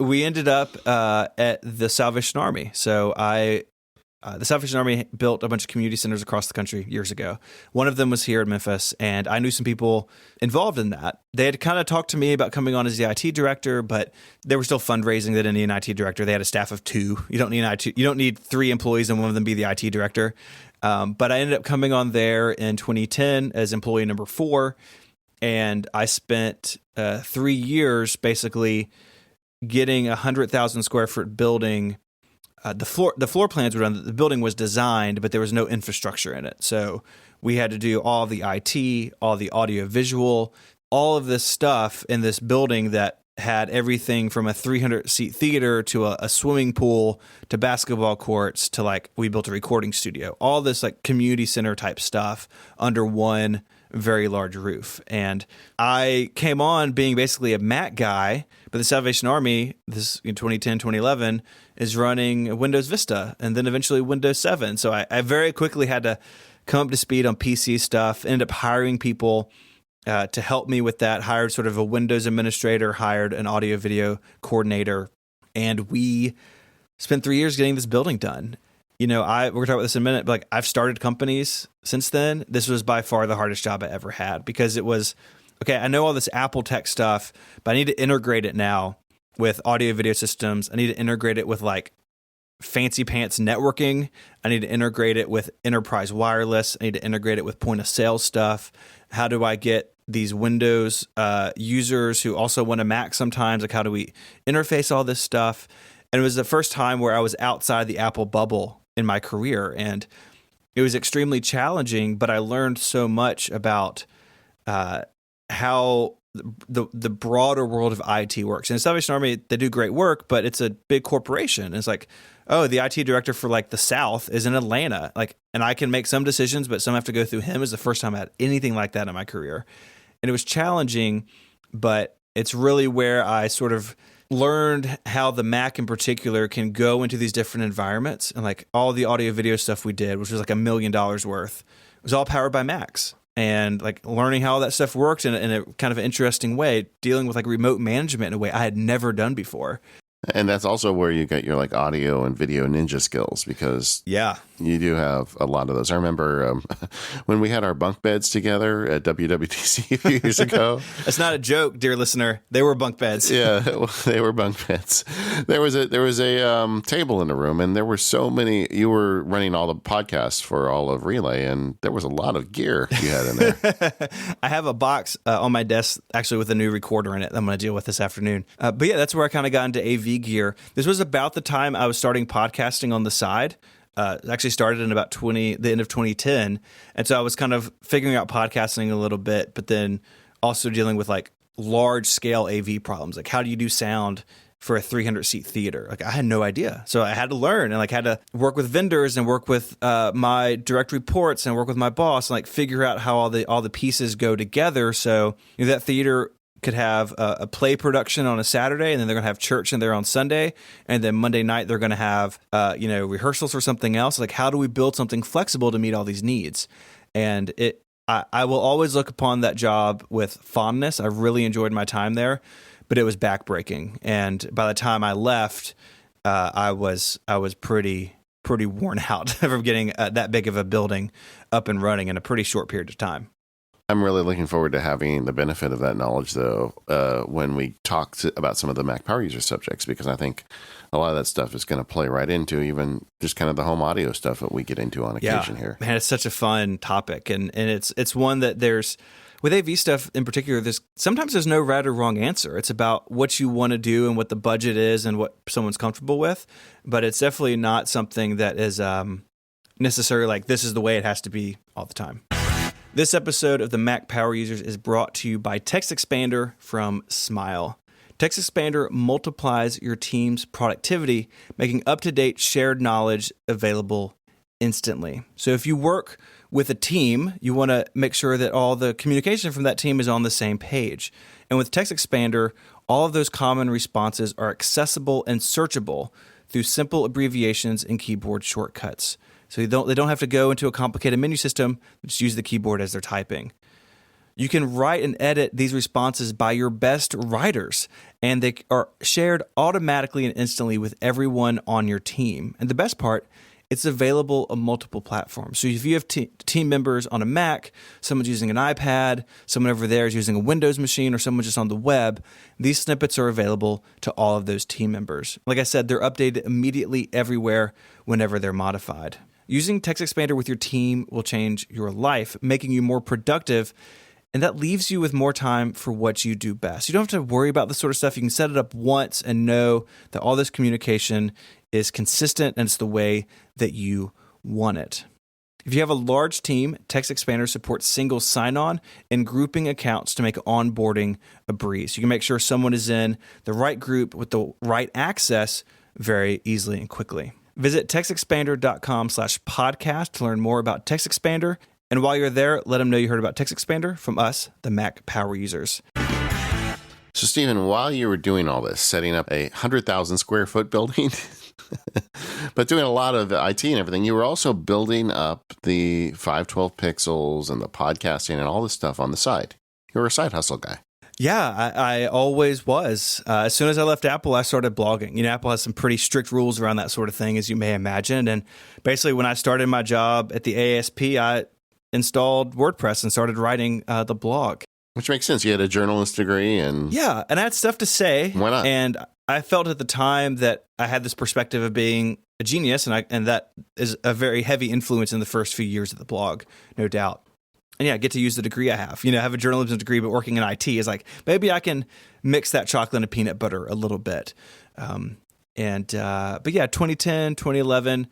We ended up at the Salvation Army. So the Salvation Army built a bunch of community centers across the country years ago. One of them was here in Memphis, and I knew some people involved in that. They had kind of talked to me about coming on as the IT director, but they were still fundraising. They didn't need an IT director. They had a staff of 2. You don't need 3 employees and one of them be the IT director. But I ended up coming on there in 2010 as employee number 4, and I spent 3 years basically getting a 100,000 square foot building. The floor plans were done. The building was designed, but there was no infrastructure in it. So we had to do all the IT, all the audio visual, all of this stuff in this building that had everything from a 300-seat theater to a swimming pool to basketball courts to like we built a recording studio. All this like community center type stuff under one very large roof. And I came on being basically a Mac guy, but the Salvation Army, this in 2010, 2011, is running Windows Vista and then eventually Windows 7. So I very quickly had to come up to speed on PC stuff, ended up hiring people to help me with that, hired sort of a Windows administrator, hired an audio video coordinator, and we spent 3 years getting this building done. we're going to talk about this in a minute, but like I've started companies since then. This was by far the hardest job I ever had because it was, okay, I know all this Apple tech stuff, but I need to integrate it now with audio video systems. I need to integrate it with like fancy pants networking. I need to integrate it with enterprise wireless. I need to integrate it with point of sale stuff. How do I get these Windows users who also want a Mac sometimes? Like, how do we interface all this stuff? And it was the first time where I was outside the Apple bubble in my career. And it was extremely challenging, but I learned so much about how the broader world of IT works. And Salvation Army, they do great work, but it's a big corporation. It's like, oh, the IT director for like the South is in Atlanta. Like, and I can make some decisions, but some have to go through him. It's the first time I had anything like that in my career. And it was challenging, but it's really where I sort of learned how the Mac in particular can go into these different environments. And like all the audio video stuff we did, which was like $1 million worth, was all powered by Macs. And like learning how all that stuff worked in a kind of interesting way, dealing with like remote management in a way I had never done before. And that's also where you get your like audio and video ninja skills, because you do have a lot of those. I remember when we had our bunk beds together at WWDC a few years ago. That's not a joke, dear listener. They were bunk beds. Yeah, they were bunk beds. There was a table in the room, and there were so many. You were running all the podcasts for all of Relay, and there was a lot of gear you had in there. I have a box on my desk actually with a new recorder in it that I'm going to deal with this afternoon. But yeah, that's where I kind of got into AV gear. This was about the time I was starting podcasting on the side. Actually started in about the end of 2010. And so I was kind of figuring out podcasting a little bit, but then also dealing with like large scale AV problems. Like how do you do sound for a 300 seat theater? Like I had no idea. So I had to learn and like had to work with vendors and work with my direct reports and work with my boss and like figure out how all the pieces go together. So that theater could have a play production on a Saturday, and then they're going to have church in there on Sunday, and then Monday night they're going to have rehearsals for something else. Like, how do we build something flexible to meet all these needs? And I will always look upon that job with fondness. I really enjoyed my time there, but it was backbreaking. And by the time I left, I was pretty worn out from getting that big of a building up and running in a pretty short period of time. I'm really looking forward to having the benefit of that knowledge, though, when we talk about some of the Mac Power User subjects, because I think a lot of that stuff is going to play right into even just kind of the home audio stuff that we get into on occasion here. Man, it's such a fun topic, and it's one that there's, with AV stuff in particular, sometimes there's no right or wrong answer. It's about what you want to do and what the budget is and what someone's comfortable with, but it's definitely not something that is necessarily like this is the way it has to be all the time. This episode of the Mac Power Users is brought to you by Text Expander from Smile. Text Expander multiplies your team's productivity, making up-to-date shared knowledge available instantly. So if you work with a team, you want to make sure that all the communication from that team is on the same page. And with Text Expander, all of those common responses are accessible and searchable through simple abbreviations and keyboard shortcuts. So they don't have to go into a complicated menu system, just use the keyboard as they're typing. You can write and edit these responses by your best writers, and they are shared automatically and instantly with everyone on your team. And the best part, it's available on multiple platforms. So if you have team members on a Mac, someone's using an iPad, someone over there is using a Windows machine, or someone just on the web, these snippets are available to all of those team members. Like I said, they're updated immediately everywhere whenever they're modified. Using Text Expander with your team will change your life, making you more productive, and that leaves you with more time for what you do best. You don't have to worry about this sort of stuff. You can set it up once and know that all this communication is consistent and it's the way that you want it. If you have a large team, Text Expander supports single sign-on and grouping accounts to make onboarding a breeze. You can make sure someone is in the right group with the right access very easily and quickly. Visit textexpander.com/podcast to learn more about Text Expander. And while you're there, let them know you heard about Text Expander from us, the Mac Power Users. So, Stephen, while you were doing all this, setting up a 100,000 square foot building, but doing a lot of IT and everything, you were also building up the 512 pixels and the podcasting and all this stuff on the side. You were a side hustle guy. Yeah, I always was. As soon as I left Apple, I started blogging. Apple has some pretty strict rules around that sort of thing, as you may imagine. And basically, when I started my job at the ASP, I installed WordPress and started writing the blog. Which makes sense. You had a journalist degree, and yeah, and I had stuff to say. Why not? And I felt at the time that I had this perspective of being a genius, and that is a very heavy influence in the first few years of the blog, no doubt. And yeah, get to use the degree I have. Have a journalism degree, but working in IT is like, maybe I can mix that chocolate and peanut butter a little bit. But yeah, 2010, 2011,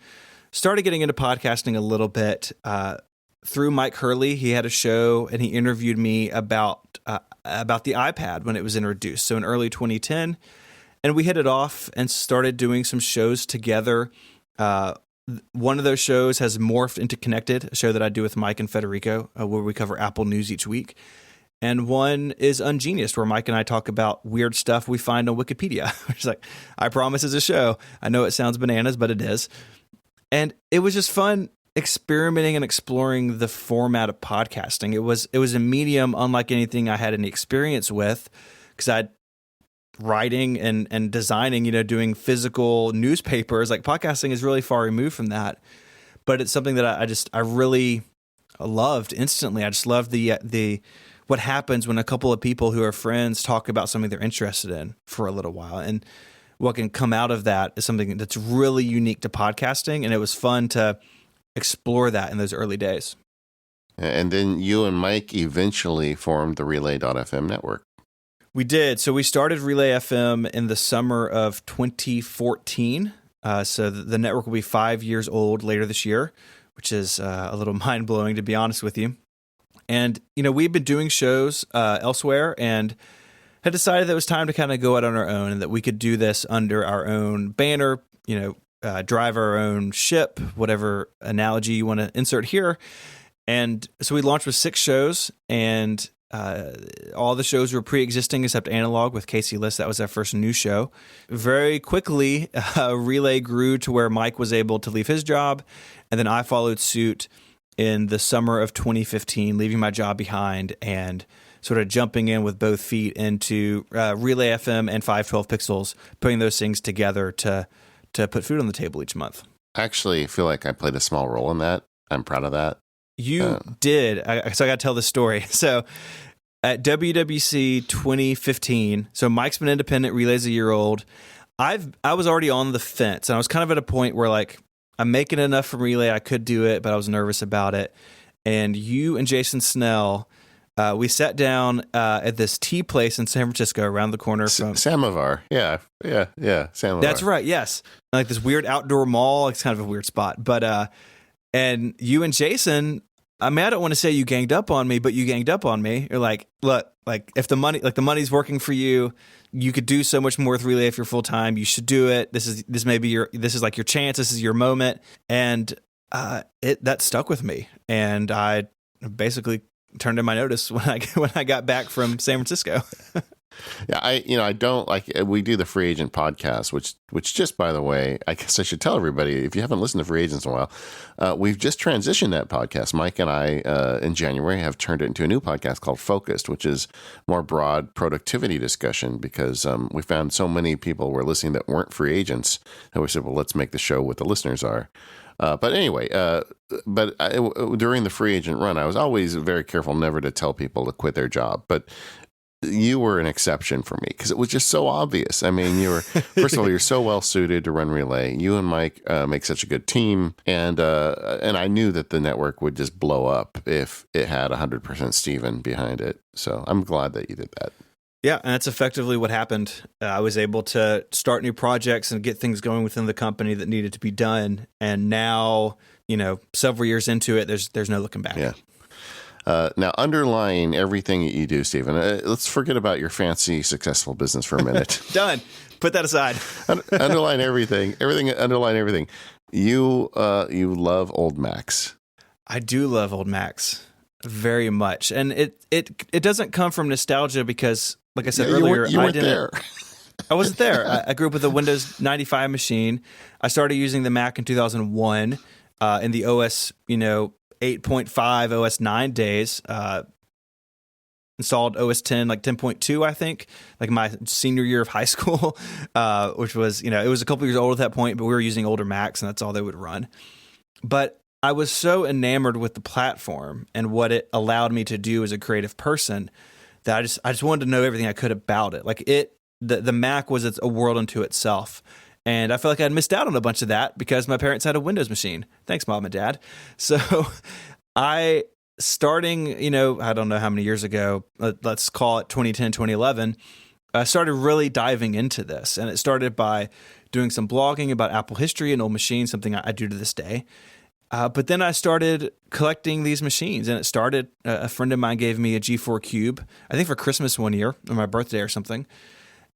started getting into podcasting a little bit through Mike Hurley. He had a show and he interviewed me about the iPad when it was introduced. So in early 2010, and we hit it off and started doing some shows together. One of those shows has morphed into Connected, a show that I do with Mike and Federico, where we cover Apple news each week. And one is Ungeniused, where Mike and I talk about weird stuff we find on Wikipedia. Which is like, I promise it's a show. I know it sounds bananas, but it is. And it was just fun experimenting and exploring the format of podcasting. It was a medium unlike anything I had any experience with, because I'd writing and designing, doing physical newspapers. Like, podcasting is really far removed from that, but it's something that I really loved instantly. I just loved the what happens when a couple of people who are friends talk about something they're interested in for a little while, and what can come out of that is something that's really unique to podcasting. And it was fun to explore that in those early days. And then you and Mike eventually formed the Relay.fm network. We did. So we started Relay FM in the summer of 2014. So the network will be 5 years old later this year, which is a little mind-blowing, to be honest with you. And, we've been doing shows elsewhere and had decided that it was time to kind of go out on our own, and that we could do this under our own banner, drive our own ship, whatever analogy you want to insert here. And so we launched with 6 shows, and all the shows were pre-existing except Analog with Casey List. That was our first new show. Very quickly, Relay grew to where Mike was able to leave his job, and then I followed suit in the summer of 2015, leaving my job behind and sort of jumping in with both feet into Relay FM and 512 Pixels, putting those things together to put food on the table each month. I actually feel like I played a small role in that. I'm proud of that. You did. So I got to tell the story. So at WWC 2015, so Mike's been independent, Relay's a year old. I was already on the fence, and I was kind of at a point where, like, I'm making enough from Relay, I could do it, but I was nervous about it. And you and Jason Snell, we sat down at this tea place in San Francisco around the corner from Samovar. Yeah. Samovar. That's right. Yes. Like this weird outdoor mall. It's kind of a weird spot, but, and you and Jason, I mean, I don't want to say you ganged up on me, but you ganged up on me. You're like, look, like, if the money's working for you, you could do so much more with Relay if you're full time. You should do it. This is like your chance. This is your moment. And that stuck with me. And I basically turned in my notice when I got back from San Francisco. Yeah, I don't like, we do the Free Agent podcast, which just, by the way, I guess I should tell everybody, if you haven't listened to Free Agents in a while, we've just transitioned that podcast. Mike and I, in January, have turned it into a new podcast called Focused, which is more broad productivity discussion, because we found so many people were listening that weren't free agents, and we said, well, let's make the show what the listeners are. But anyway, during the free agent run, I was always very careful never to tell people to quit their job. But you were an exception for me, because it was just so obvious. I mean, you were, first of all, you're so well suited to run Relay. You and Mike make such a good team. And I knew that the network would just blow up if it had 100% Steven behind it. So I'm glad that you did that. Yeah, and that's effectively what happened. I was able to start new projects and get things going within the company that needed to be done. And now, several years into it, there's no looking back. Yeah. Now, underlying everything that you do, Stephen, let's forget about your fancy, successful business for a minute. Done. Put that aside. Underline everything. Underline everything. You love old Macs. I do love old Macs very much, and it doesn't come from nostalgia, because, like I said earlier, you weren't there. I wasn't there. I grew up with a Windows 95 machine. I started using the Mac in 2001 in the OS, 8.5 OS 9 days. installed OS 10, like 10.2, I think, like my senior year of high school, which was, it was a couple years old at that point, but we were using older Macs and that's all they would run. But I was so enamored with the platform and what it allowed me to do as a creative person that I just wanted to know everything I could about it. Like the Mac was a world unto itself. And I felt like I'd missed out on a bunch of that because my parents had a Windows machine. Thanks, Mom and Dad. So starting, I don't know how many years ago, let's call it 2010, 2011, I started really diving into this. And it started by doing some blogging about Apple history and old machines, something I do to this day. But then I started collecting these machines, and it started, a friend of mine gave me a G4 Cube, I think for Christmas one year, or my birthday or something.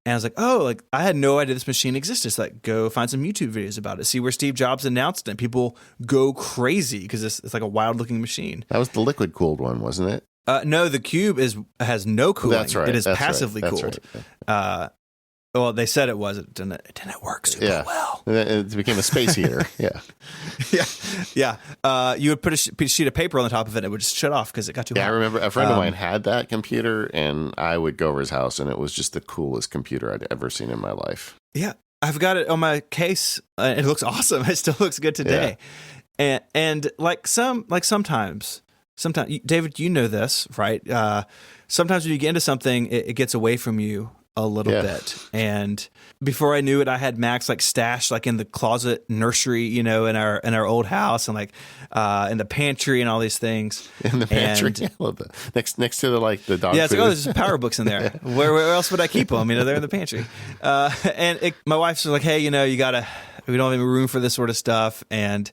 And I was like, oh, like I had no idea this machine existed. So like, go find some YouTube videos about it, see where Steve Jobs announced it. People go crazy because it's like a wild looking machine. That was the liquid cooled one, wasn't it? No, the Cube has no cooling. That's right. It is That's passively right. cooled. Right. Well, they said it was. It didn't work super well. It became a space heater. Yeah. Yeah. You would put a sheet of paper on the top of it, and it would just shut off because it got too hot. Yeah, I remember a friend of mine had that computer, and I would go over his house, and it was just the coolest computer I'd ever seen in my life. Yeah. I've got it on my case. It looks awesome. It still looks good today. Yeah. And sometimes, David, you know this, right? Sometimes when you get into something, it gets away from you a little bit. And before I knew it, I had Macs like stashed like in the closet nursery, in our old house, and like in the pantry and all these things. In the pantry, I love that. Next to the dog. Yeah, it's food. like, there's power books in there. Where else would I keep them? They're in the pantry. My wife's like, hey, we don't have any room for this sort of stuff. And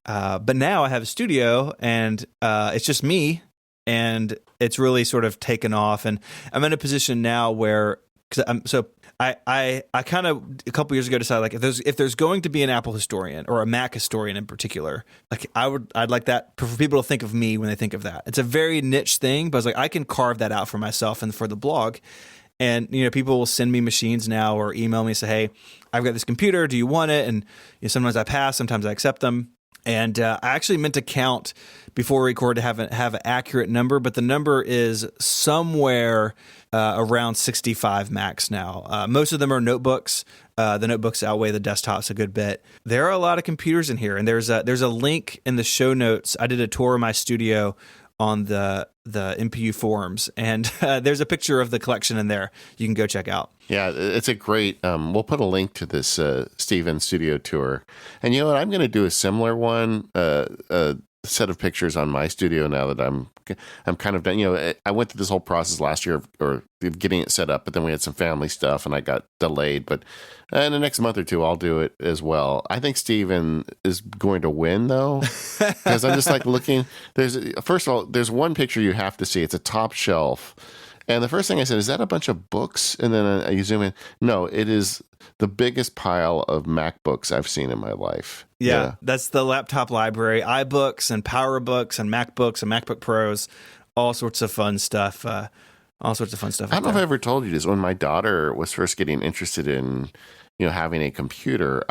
but now I have a studio, and it's just me, and it's really sort of taken off. And I'm in a position now where, I kind of a couple years ago decided, like, if there's going to be an Apple historian or a Mac historian in particular, like I'd like that for people to think of me when they think of that. It's a very niche thing, but I was like, I can carve that out for myself and for the blog. And people will send me machines now or email me and say, hey, I've got this computer, do you want it? And sometimes I pass, sometimes I accept them. And I actually meant to count before we record to have an accurate number, but the number is somewhere around 65 Macs now. Most of them are notebooks. The notebooks outweigh the desktops a good bit. There are a lot of computers in here, and there's a link in the show notes. I did a tour of my studio on the MPU forums, and there's a picture of the collection in there you can go check out. Yeah, it's a great, we'll put a link to this Steven studio tour. And you know what, I'm going to do a similar one, set of pictures on my studio now that I'm kind of done. I went through this whole process last year of getting it set up, but then we had some family stuff and I got delayed. But in the next month or two, I'll do it as well. I think Steven is going to win, though, because I'm just like looking. First of all, there's one picture you have to see. It's a top shelf. And the first thing I said, is that a bunch of books? And then you zoom in. No, it is the biggest pile of MacBooks I've seen in my life. Yeah, that's the laptop library, iBooks and PowerBooks and MacBooks and MacBook Pros, all sorts of fun stuff. I don't know if I ever told you this. When my daughter was first getting interested in having a computer,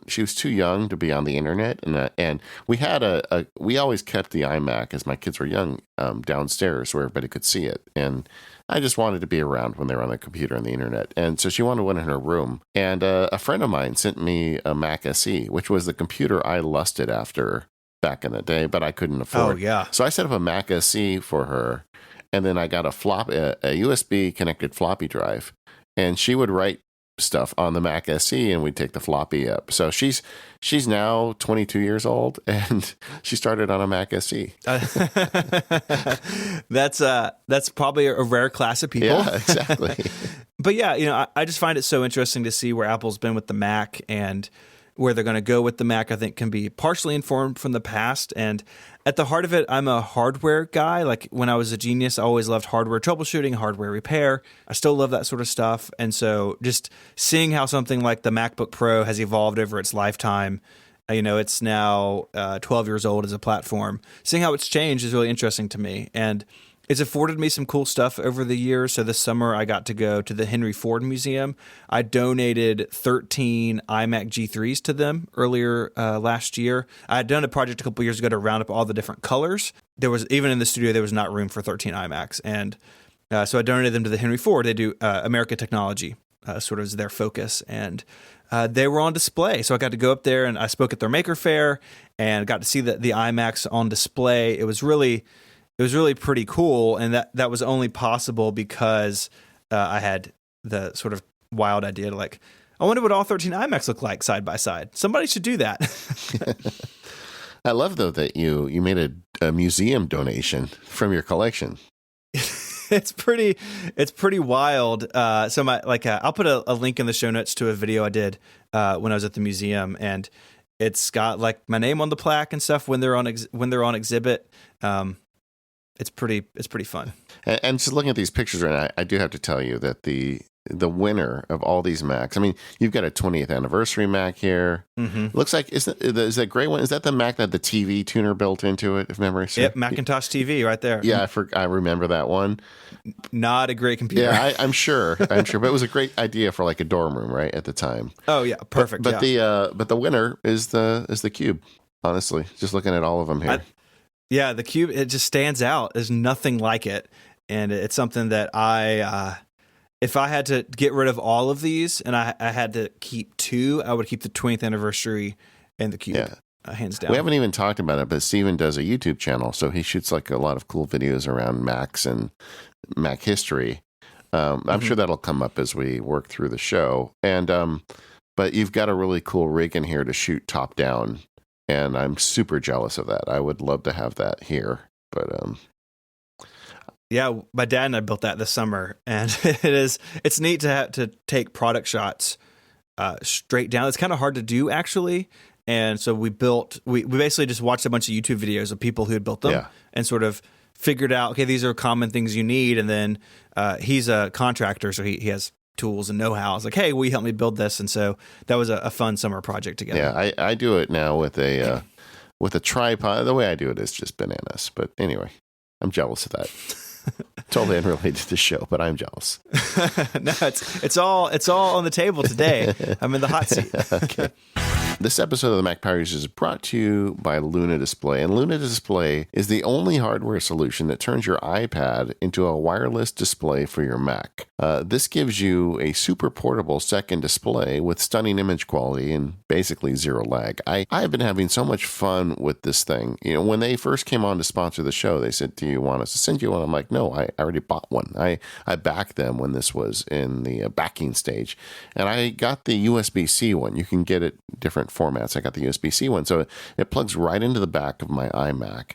she was too young to be on the internet, and we had we always kept the iMac as my kids were young downstairs where everybody could see it, and I just wanted to be around when they were on the computer and the internet. And so she wanted one in her room. And a friend of mine sent me a Mac SE, which was the computer I lusted after back in the day, but I couldn't afford. Oh, yeah. So I set up a Mac SE for her. And then I got a USB connected floppy drive. And she would write stuff on the Mac SE, and we'd take the floppy up. So she's now 22 years old, and she started on a Mac SE. That's probably a rare class of people. Yeah, exactly. But yeah, I just find it so interesting to see where Apple's been with the Mac and where they're going to go with the Mac. I think can be partially informed from the past. And at the heart of it, I'm a hardware guy. Like when I was a genius, I always loved hardware troubleshooting, hardware repair. I still love that sort of stuff. And so just seeing how something like the MacBook Pro has evolved over its lifetime, it's now 12 years old as a platform. Seeing how it's changed is really interesting to me. And it's afforded me some cool stuff over the years. So this summer, I got to go to the Henry Ford Museum. I donated 13 iMac G3s to them earlier last year. I had done a project a couple years ago to round up all the different colors. Even in the studio, there was not room for 13 iMacs. And So I donated them to the Henry Ford. They do America Technology, sort of is their focus. And they were on display. So I got to go up there and I spoke at their Maker Faire and got to see the iMacs on display. It was really pretty cool. And that was only possible because I had the sort of wild idea to like, I wonder what all 13 iMacs look like side by side. Somebody should do that. I love, though, that you made a museum donation from your collection. It's pretty wild. So I'll put a link in the show notes to a video I did when I was at the museum, and it's got like my name on the plaque and stuff when they're on exhibit. It's pretty fun. And just looking at these pictures right now, I do have to tell you that the winner of all these Macs, I mean, you've got a 20th anniversary Mac here. Mm-hmm. Looks like, is that gray one? Is that the Mac that had the TV tuner built into it, if memory serves? Yep, Macintosh TV right there. Yeah, I remember that one. Not a great computer. Yeah, I'm sure. But it was a great idea for like a dorm room, right, at the time. Oh yeah, perfect. But the winner is the Cube. Honestly, just looking at all of them here. The Cube, it just stands out. There's nothing like it, and it's something that if I had to get rid of all of these and I had to keep two, I would keep the 20th anniversary and the Cube. Yeah. Hands down. We haven't even talked about it, but Steven does a YouTube channel, so he shoots like a lot of cool videos around Macs and Mac history. I'm sure that'll come up as we work through the show. And but you've got a really cool rig in here to shoot top down, and I'm super jealous of that. I would love to have that here, but yeah, my dad and I built that this summer, and it's neat to have to take product shots straight down. It's kind of hard to do actually, and so we basically just watched a bunch of YouTube videos of people who had built them and sort of figured out, okay, these are common things you need, and then he's a contractor, so he has tools and know-how. I was like, hey, will you help me build this? And so that was a fun summer project together. Yeah, I do it now with a tripod. The way I do it is just bananas, but anyway, I'm jealous of that. Totally unrelated to the show, but I'm jealous. No, it's all on the table today. I'm in the hot seat. Okay. This episode of the Mac Power Users is brought to you by Luna Display, and Luna Display is the only hardware solution that turns your iPad into a wireless display for your Mac. This gives you a super portable second display with stunning image quality and basically zero lag. I've been having so much fun with this thing. You know, when they first came on to sponsor the show, they said, do you want us to send you one? I'm like, no, I already bought one. I backed them when this was in the backing stage, and I got the USB-C one. You can get it different formats. I got the USB-C one, so it plugs right into the back of my iMac,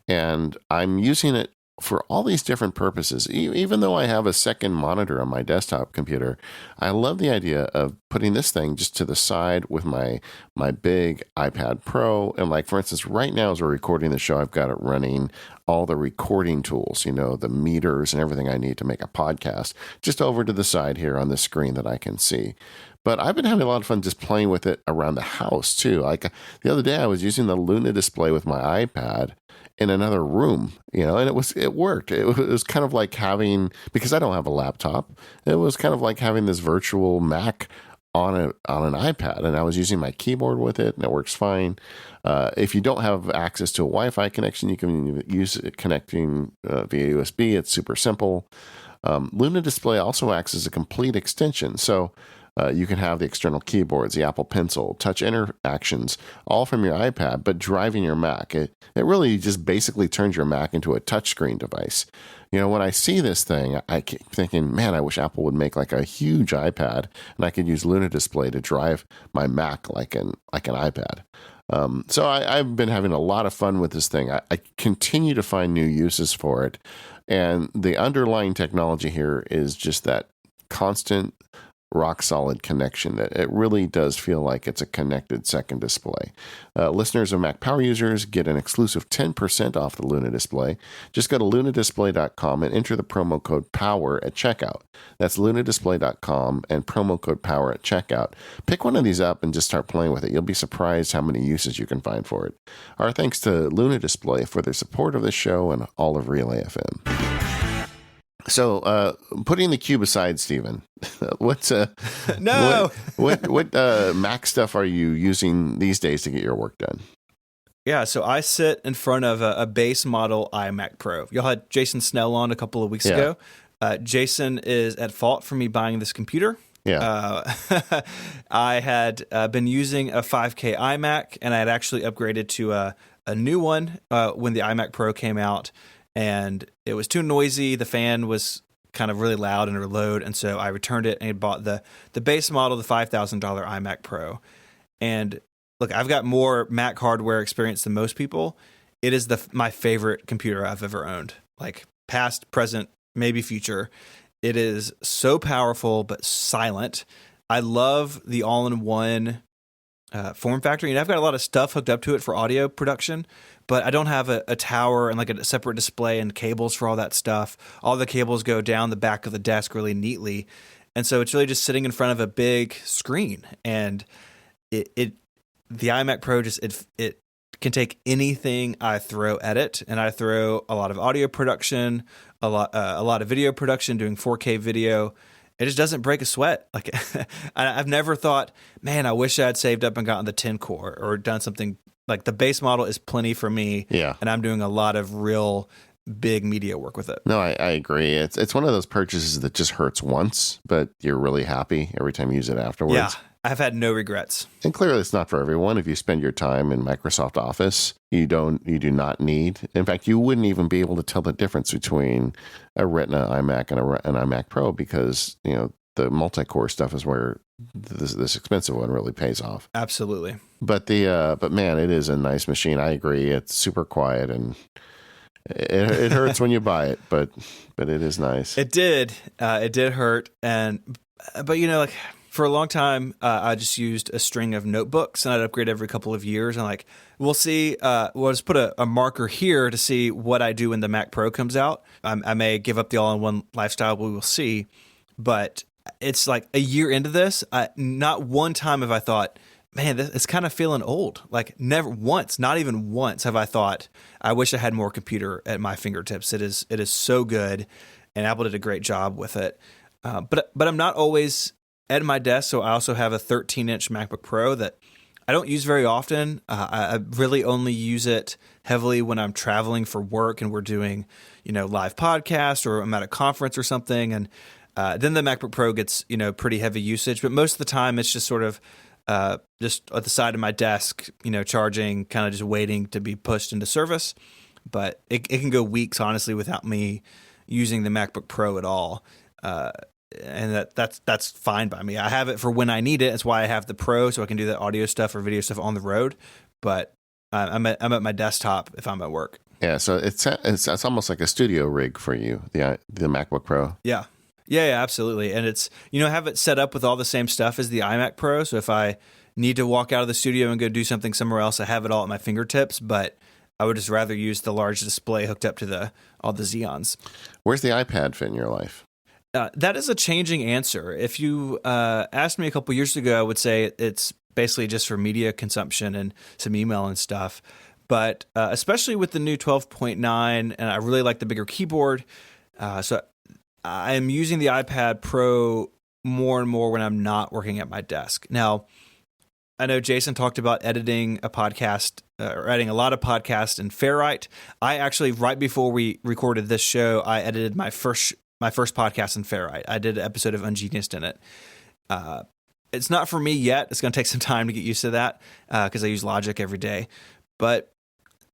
and I'm using it for all these different purposes. Even though I have a second monitor on my desktop computer, I love the idea of putting this thing just to the side with my big iPad Pro. And like, for instance, right now as we're recording the show, I've got it running all the recording tools, the meters and everything I need to make a podcast, just over to the side here on the screen that I can see. But I've been having a lot of fun just playing with it around the house too. Like the other day I was using the Luna display with my iPad in another room, and it worked. It was kind of like having, because I don't have a laptop, it was kind of like having this virtual Mac on an iPad, and I was using my keyboard with it, and it works fine. If you don't have access to a Wi-Fi connection, you can use it connecting via USB. It's super simple. Luna Display also acts as a complete extension, so you can have the external keyboards, the Apple Pencil, touch interactions, all from your iPad, but driving your Mac. It really just basically turns your Mac into a touchscreen device. When I see this thing, I keep thinking, man, I wish Apple would make like a huge iPad, and I could use Luna Display to drive my Mac like an iPad. So I've been having a lot of fun with this thing. I continue to find new uses for it, and the underlying technology here is just that constant rock solid connection that it really does feel like it's a connected second display. Listeners of Mac Power Users get an exclusive 10% off the Luna Display. Just go to lunadisplay.com and enter the promo code POWER at checkout. That's lunadisplay.com and promo code POWER at checkout. Pick one of these up and just start playing with it. You'll be surprised how many uses you can find for it. Our thanks to Luna Display for their support of this show and all of Relay FM. So, putting the Cube aside, Steven, what Mac stuff are you using these days to get your work done? Yeah, so I sit in front of a base model iMac Pro. Y'all had Jason Snell on a couple of weeks ago. Jason is at fault for me buying this computer. Yeah. I had been using a 5K iMac, and I had actually upgraded to a new one when the iMac Pro came out, and it was too noisy. The fan was kind of really loud in her load, and so I returned it and bought the base model, the $5,000 iMac Pro. And look, I've got more Mac hardware experience than most people. It is my favorite computer I've ever owned, like past, present, maybe future. It is so powerful but silent. I love the all-in-one form factor. I've got a lot of stuff hooked up to it for audio production, but I don't have a tower and like a separate display and cables for all that stuff. All the cables go down the back of the desk really neatly, and so it's really just sitting in front of a big screen. And the iMac Pro it can take anything I throw at it, and I throw a lot of audio production, a lot of video production, doing 4K video. It just doesn't break a sweat. Like I've never thought, man, I wish I had saved up and gotten the 10 core or done something. Like the base model is plenty for me. Yeah. And I'm doing a lot of real big media work with it. No, I agree. It's one of those purchases that just hurts once, but you're really happy every time you use it afterwards. Yeah. I've had no regrets. And clearly it's not for everyone. If you spend your time in Microsoft Office, you do not need. In fact, you wouldn't even be able to tell the difference between a Retina iMac and an iMac Pro, because, the multi-core stuff is where this expensive one really pays off. Absolutely. But man, it is a nice machine. I agree. It's super quiet, and it hurts when you buy it, but it is nice. It did hurt. But like, for a long time, I just used a string of notebooks, and I'd upgrade every couple of years. And like, we'll see. We'll just put a marker here to see what I do when the Mac Pro comes out. I may give up the all-in-one lifestyle. We will see. But it's like a year into this, not one time have I thought, man, it's kind of feeling old. Like never once, not even once have I thought, I wish I had more computer at my fingertips. It is so good, and Apple did a great job with it. But I'm not always at my desk, so I also have a 13-inch MacBook Pro that I don't use very often. I really only use it heavily when I'm traveling for work and we're doing, live podcast, or I'm at a conference or something. And then the MacBook Pro gets, pretty heavy usage. But most of the time, it's just sort of just at the side of my desk, charging, kind of just waiting to be pushed into service. But it can go weeks, honestly, without me using the MacBook Pro at all. And that's fine by me. I have it for when I need it. That's why I have the Pro, so I can do the audio stuff or video stuff on the road. But I'm at my desktop if I'm at work. Yeah, so it's almost like a studio rig for you, the MacBook Pro. Yeah, absolutely. And it's I have it set up with all the same stuff as the iMac Pro. So if I need to walk out of the studio and go do something somewhere else, I have it all at my fingertips. But I would just rather use the large display hooked up to all the Xeons. Where's the iPad fit in your life? That is a changing answer. If you asked me a couple years ago, I would say it's basically just for media consumption and some email and stuff. But especially with the new 12.9, and I really like the bigger keyboard. So I am using the iPad Pro more and more when I'm not working at my desk. Now, I know Jason talked about editing a podcast, or editing a lot of podcasts in Ferrite. I actually, right before we recorded this show, I edited my first podcast in Ferrite. I did an episode of Ungeniused in it. It's not for me yet. It's going to take some time to get used to that because I use Logic every day. But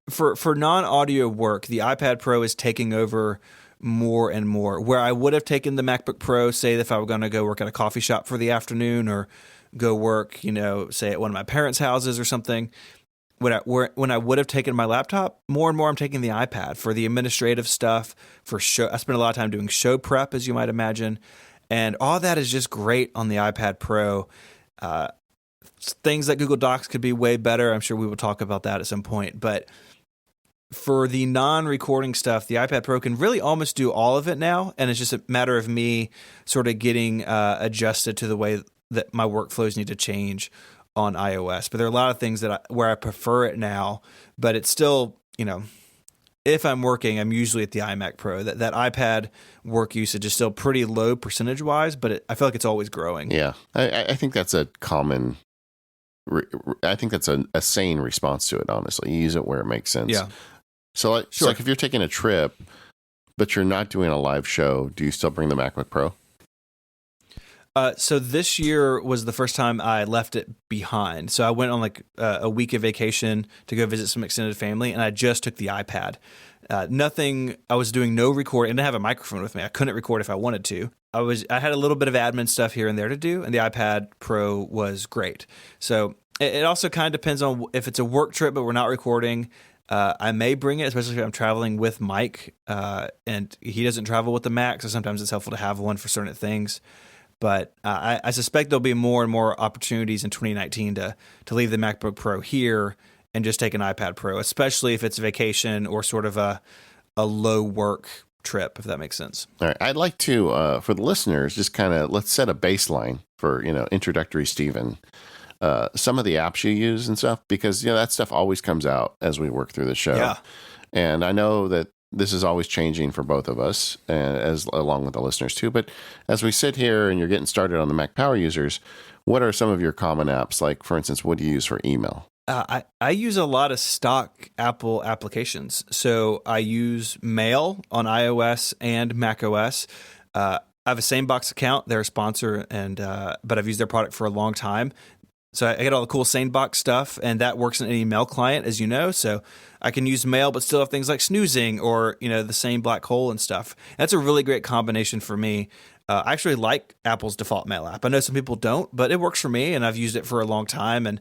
for non-audio work, the iPad Pro is taking over more and more. Where I would have taken the MacBook Pro, say if I were going to go work at a coffee shop for the afternoon, or go work, say at one of my parents' houses or something. When I would have taken my laptop, more and more I'm taking the iPad for the administrative stuff, for show. I spend a lot of time doing show prep, as you might imagine. And all that is just great on the iPad Pro. Things like Google Docs could be way better. I'm sure we will talk about that at some point. But for the non-recording stuff, the iPad Pro can really almost do all of it now. And it's just a matter of me sort of getting adjusted to the way that my workflows need to change on iOS. But there are a lot of things where I prefer it now, but it's still, if I'm working, I'm usually at the iMac Pro. That iPad work usage is still pretty low percentage wise, but I feel like it's always growing. Yeah. I think that's a common, I think that's a sane response to it, honestly. You use it where it makes sense. Yeah. So sure. like if you're taking a trip, but you're not doing a live show, do you still bring the MacBook Pro? So this year was the first time I left it behind. So I went on like a week of vacation to go visit some extended family, and I just took the iPad. I was doing no recording. I didn't have a microphone with me. I couldn't record if I wanted to. I had a little bit of admin stuff here and there to do, and the iPad Pro was great. So it also kind of depends on if it's a work trip, but we're not recording. I may bring it, especially if I'm traveling with Mike, and he doesn't travel with the Mac, so sometimes it's helpful to have one for certain things. But I suspect there'll be more and more opportunities in 2019 to leave the MacBook Pro here and just take an iPad Pro, especially if it's a vacation or sort of a low work trip, if that makes sense. All right. I'd like to, for the listeners, just kind of let's set a baseline for, introductory Stephen. Some of the apps you use and stuff, because, that stuff always comes out as we work through the show. Yeah. And I know that this is always changing for both of us, as along with the listeners too. But as we sit here and you're getting started on the Mac Power users, what are some of your common apps? Like, for instance, what do you use for email? I use a lot of stock Apple applications. So I use Mail on iOS and macOS. I have a SaneBox account. They're a sponsor, but I've used their product for a long time. So I get all the cool SaneBox stuff, and that works in any mail client, as you know. So I can use Mail, but still have things like snoozing or the same black hole and stuff. That's a really great combination for me. I actually like Apple's default Mail app. I know some people don't, but it works for me, and I've used it for a long time, and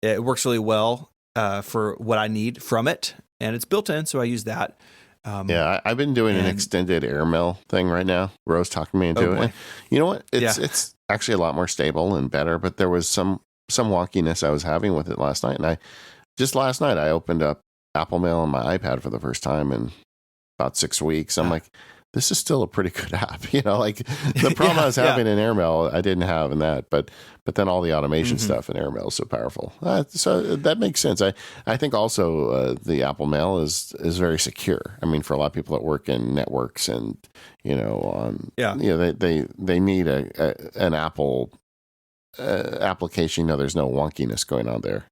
it works really well for what I need from it, and it's built in, so I use that. I've been doing an extended AirMail thing right now. Rose talked me into it. And you know what? It's actually a lot more stable and better, but there was some wonkiness I was having with it last night. And last night I opened up Apple Mail on my iPad for the first time in about 6 weeks. I'm like, this is still a pretty good app. Like the problem I was having in AirMail, I didn't have in that, but then all the automation stuff in AirMail is so powerful. So that makes sense. I think also the Apple Mail is very secure. I mean, for a lot of people that work in networks and, they need an Apple application. There's no wonkiness going on there.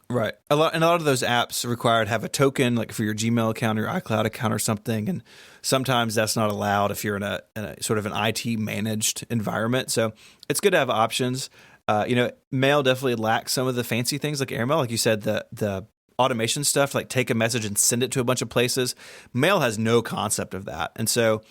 Right. A lot of those apps require to have a token, like for your Gmail account or your iCloud account or something. And sometimes that's not allowed if you're in a sort of an IT managed environment. So it's good to have options. Mail definitely lacks some of the fancy things like AirMail. Like you said, the automation stuff, like take a message and send it to a bunch of places. Mail has no concept of that. And so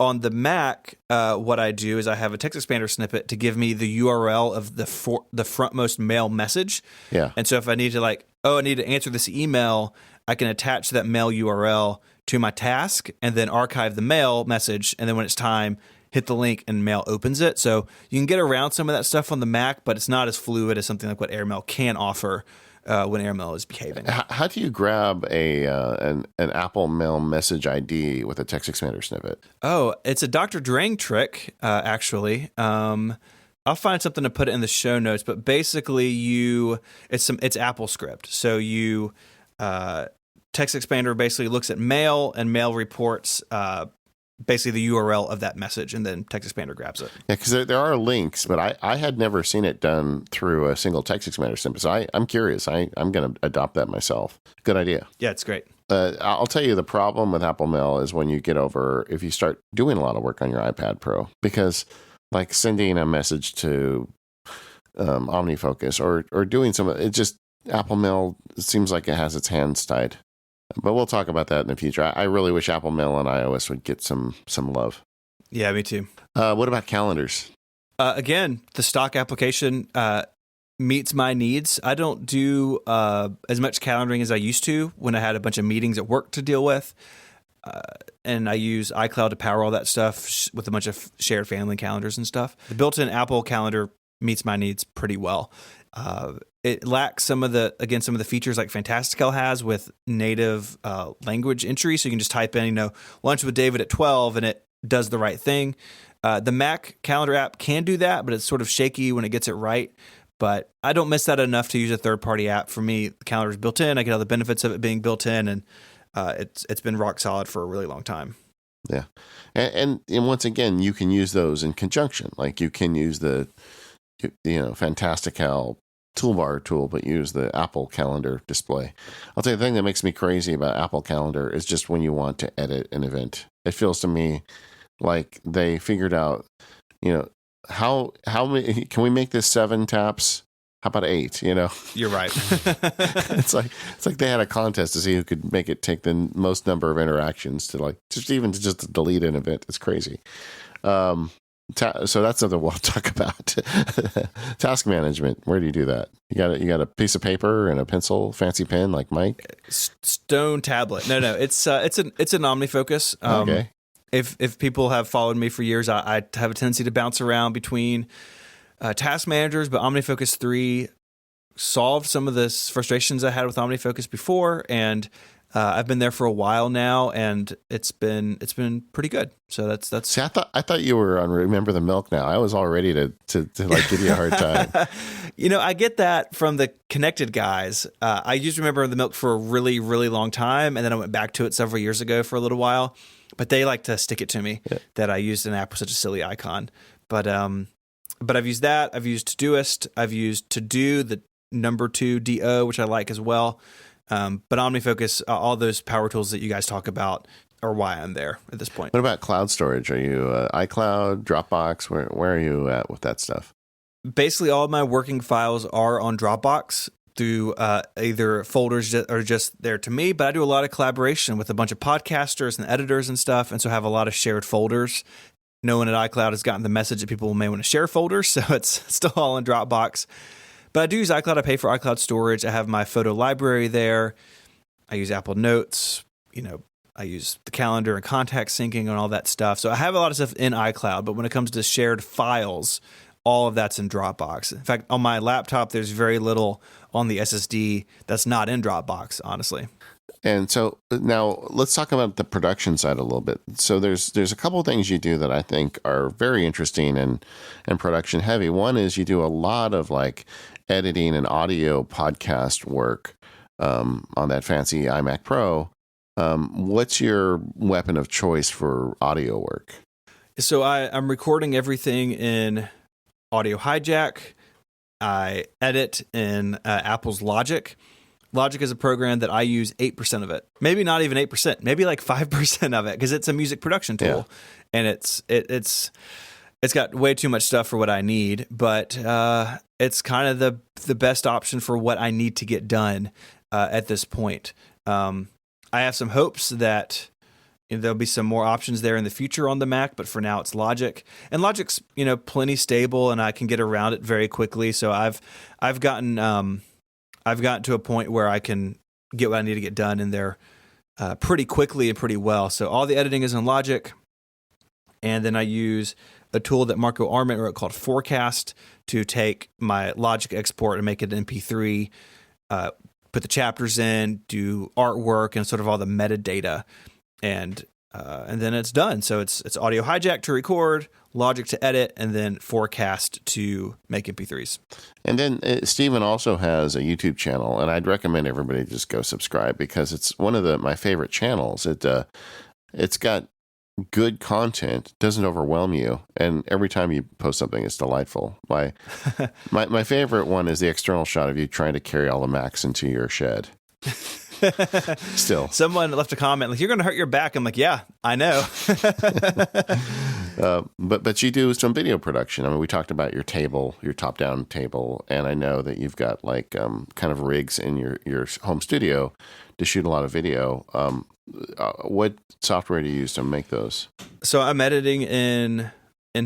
on the Mac, what I do is I have a text expander snippet to give me the URL of the frontmost mail message. Yeah. And so if I need to I need to answer this email, I can attach that mail URL to my task and then archive the mail message. And then when it's time, hit the link and Mail opens it. So you can get around some of that stuff on the Mac, but it's not as fluid as something like what AirMail can offer when AirMail is behaving. How do you grab an Apple Mail message ID with a text expander snippet? Oh, it's a Dr. Drang trick, actually. I'll find something to put it in the show notes, but basically it's Apple script. So you text expander basically looks at Mail, and Mail reports basically the URL of that message, and then text expander grabs it. Yeah, because there are links, but I had never seen it done through a single text expander snippet. So I'm curious. I'm going to adopt that myself. Good idea. Yeah, it's great. I'll tell you the problem with Apple Mail is when you get over, if you start doing a lot of work on your iPad Pro, because like sending a message to OmniFocus or doing Apple Mail, it seems like it has its hands tied. But we'll talk about that in the future. I really wish Apple Mail on iOS would get some love. Yeah, me too. What about calendars? Again, the stock application meets my needs. I don't do as much calendaring as I used to when I had a bunch of meetings at work to deal with. And I use iCloud to power all that stuff with a bunch of shared family calendars and stuff. The built-in Apple calendar meets my needs pretty well. It lacks some of the features like Fantastical has with native language entry. So you can just type in, lunch with David at 12 and it does the right thing. The Mac calendar app can do that, but it's sort of shaky when it gets it right. But I don't miss that enough to use a third-party app. For me, the calendar is built in. I get all the benefits of it being built in, and it's been rock solid for a really long time. Yeah. And once again, you can use those in conjunction. Like you can use the Fantastical toolbar tool, but use the Apple Calendar display. I'll tell you the thing that makes me crazy about Apple Calendar is just when you want to edit an event. It feels to me like they figured out, how many, can we make this 7 taps? How about 8? You're right. It's like they had a contest to see who could make it take the most number of interactions to just delete an event. It's crazy. So that's something we'll talk about. Task management. Where do you do that? You got a piece of paper and a pencil, fancy pen like Mike. Stone tablet. No. It's an OmniFocus. Okay. If people have followed me for years, I have a tendency to bounce around between task managers, but OmniFocus 3 solved some of the frustrations I had with OmniFocus before, and I've been there for a while now, and it's been pretty good. So that's. See, I thought you were on Remember the Milk now. I was all ready to like give you a hard time. I get that from the connected guys. I used to Remember the Milk for a really, really long time, and then I went back to it several years ago for a little while. But they like to stick it to me that I used an app with such a silly icon. But I've used that. I've used Todoist. I've used To Do, the number 2 DO, which I like as well. But OmniFocus, all those power tools that you guys talk about are why I'm there at this point. What about cloud storage? Are you iCloud, Dropbox? Where are you at with that stuff? Basically, all of my working files are on Dropbox through either folders that are just there to me, but I do a lot of collaboration with a bunch of podcasters and editors and stuff, and so I have a lot of shared folders. No one at iCloud has gotten the message that people may want to share folders, so it's still all in Dropbox. But I do use iCloud. I pay for iCloud storage. I have my photo library there. I use Apple Notes. I use the calendar and contact syncing and all that stuff. So I have a lot of stuff in iCloud, but when it comes to shared files, all of that's in Dropbox. In fact, on my laptop, there's very little on the SSD that's not in Dropbox, honestly. And so now let's talk about the production side a little bit. So there's a couple of things you do that I think are very interesting and production heavy. One is you do a lot of like editing and audio podcast work on that fancy iMac Pro. What's your weapon of choice for audio work? So I'm recording everything in Audio Hijack. I edit in Apple's Logic. Logic is a program that I use 8% of it. Maybe not even 8%, maybe like 5% of it, because it's a music production tool. Yeah. And it's got way too much stuff for what I need, but it's kind of the best option for what I need to get done at this point. I have some hopes that there'll be some more options there in the future on the Mac, but for now it's Logic. And Logic's, plenty stable, and I can get around it very quickly. So I've gotten to a point where I can get what I need to get done in there pretty quickly and pretty well. So all the editing is in Logic, and then I use a tool that Marco Arment wrote called Forecast to take my Logic export and make it an MP3, put the chapters in, do artwork, and sort of all the metadata, and then it's done. So it's Audio Hijack to record, Logic to edit, and then Forecast to make MP3s. And then Stephen also has a YouTube channel, and I'd recommend everybody just go subscribe because it's one of my favorite channels. It's got good content, doesn't overwhelm you, and every time you post something, it's delightful. My favorite one is the external shot of you trying to carry all the Macs into your shed. Still, someone left a comment like, "You're going to hurt your back." I'm like, "Yeah, I know." But you do some video production. I mean, we talked about your table, your top-down table, and I know that you've got like kind of rigs in your home studio to shoot a lot of video. What software do you use to make those? So I'm editing in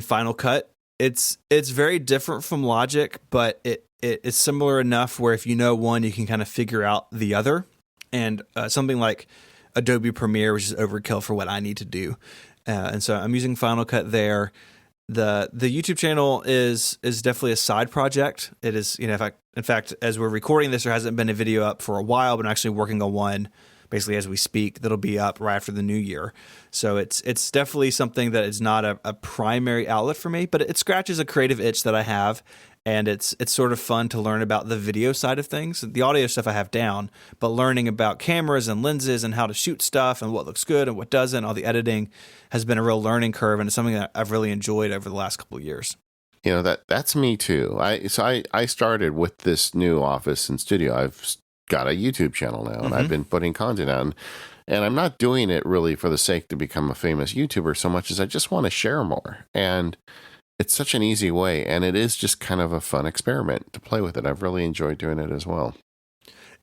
Final Cut. It's very different from Logic, but it's similar enough where if you know one, you can kind of figure out the other. And something like Adobe Premiere, which is overkill for what I need to do. And so I'm using Final Cut there. The YouTube channel is definitely a side project. It is, in fact, as we're recording this, there hasn't been a video up for a while, but I'm actually working on one basically as we speak that'll be up right after the new year. So it's definitely something that is not a primary outlet for me, but it scratches a creative itch that I have. And it's sort of fun to learn about the video side of things. The audio stuff I have down, but learning about cameras and lenses and how to shoot stuff and what looks good and what doesn't, all the editing has been a real learning curve, and it's something that I've really enjoyed over the last couple of years. that's me too. I started with this new office and studio. I've got a YouTube channel now, and I've been putting content out. And I'm not doing it really for the sake to become a famous YouTuber so much as I just want to share more. And it's such an easy way, and it is just kind of a fun experiment to play with it. I've really enjoyed doing it as well.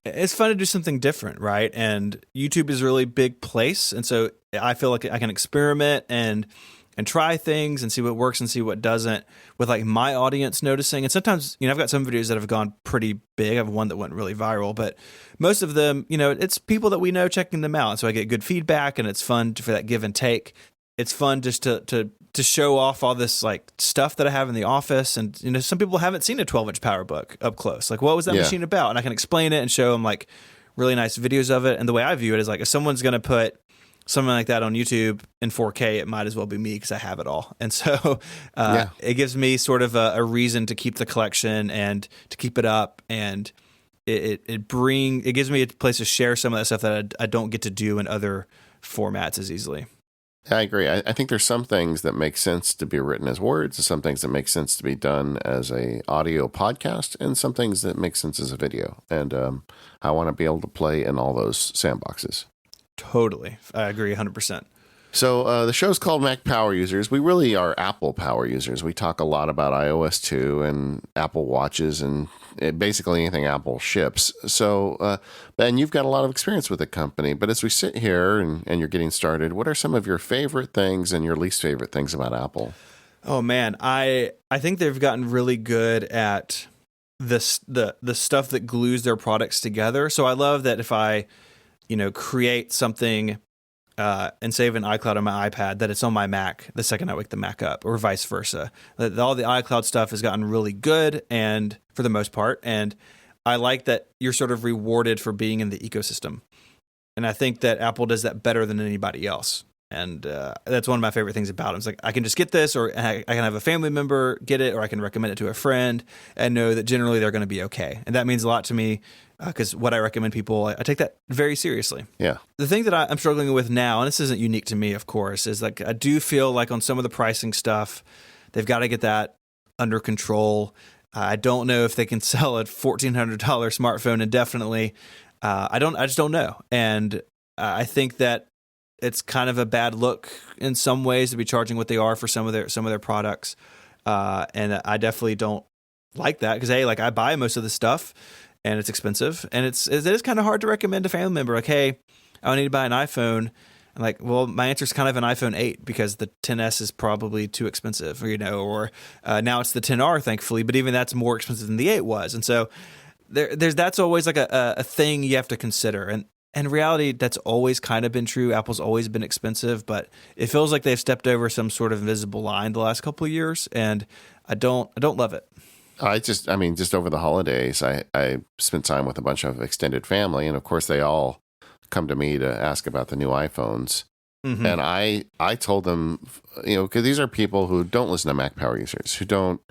It's fun to do something different, right? And YouTube is a really big place, and so I feel like I can experiment and try things and see what works and see what doesn't, with like my audience noticing. And sometimes, I've got some videos that have gone pretty big. I have one that went really viral, but most of them, it's people that we know checking them out. So I get good feedback, and it's fun for that give and take. It's fun just to show off all this like stuff that I have in the office. And, some people haven't seen a 12-inch PowerBook up close. Like, what was that machine about? And I can explain it and show them like really nice videos of it. And the way I view it is like, if someone's going to put something like that on YouTube in 4K, it might as well be me because I have it all. And so it gives me sort of a reason to keep the collection and to keep it up. And it gives me a place to share some of that stuff that I don't get to do in other formats as easily. I agree. I think there's some things that make sense to be written as words, and some things that make sense to be done as a audio podcast, and some things that make sense as a video. And I want to be able to play in all those sandboxes. Totally. I agree 100%. So the show's called Mac Power Users. We really are Apple Power Users. We talk a lot about iOS 2 and Apple Watches and basically anything Apple ships. So, Ben, you've got a lot of experience with the company. But as we sit here and you're getting started, what are some of your favorite things and your least favorite things about Apple? Oh, man. I think they've gotten really good at the stuff that glues their products together. So I love that if I create something and save an iCloud on my iPad, that it's on my Mac the second I wake the Mac up, or vice versa. That all the iCloud stuff has gotten really good, and for the most part, and I like that you're sort of rewarded for being in the ecosystem. And I think that Apple does that better than anybody else. And that's one of my favorite things about them. It's like, I can just get this, or I can have a family member get it, or I can recommend it to a friend and know that generally they're going to be okay. And that means a lot to me because what I recommend people, I take that very seriously. Yeah. The thing that I'm struggling with now, and this isn't unique to me, of course, is like I do feel like on some of the pricing stuff, they've got to get that under control. I don't know if they can sell a $1,400 smartphone indefinitely. I just don't know. And I think that it's kind of a bad look in some ways to be charging what they are for some of their products. And I definitely don't like that because, hey, like I buy most of the stuff and it's expensive, and it is kind of hard to recommend a family member like, hey, I need to buy an iPhone. I'm like, well, my answer is kind of an iPhone 8 because the 10s is probably too expensive, or now it's the 10R, thankfully, but even that's more expensive than the 8 was. And so that's always like a thing you have to consider. And in reality, that's always kind of been true. Apple's always been expensive, but it feels like they've stepped over some sort of invisible line the last couple of years, and I don't love it. Just over the holidays, I spent time with a bunch of extended family, and of course they all come to me to ask about the new iPhones. Mm-hmm. And I told them, because these are people who don't listen to Mac Power Users, who don't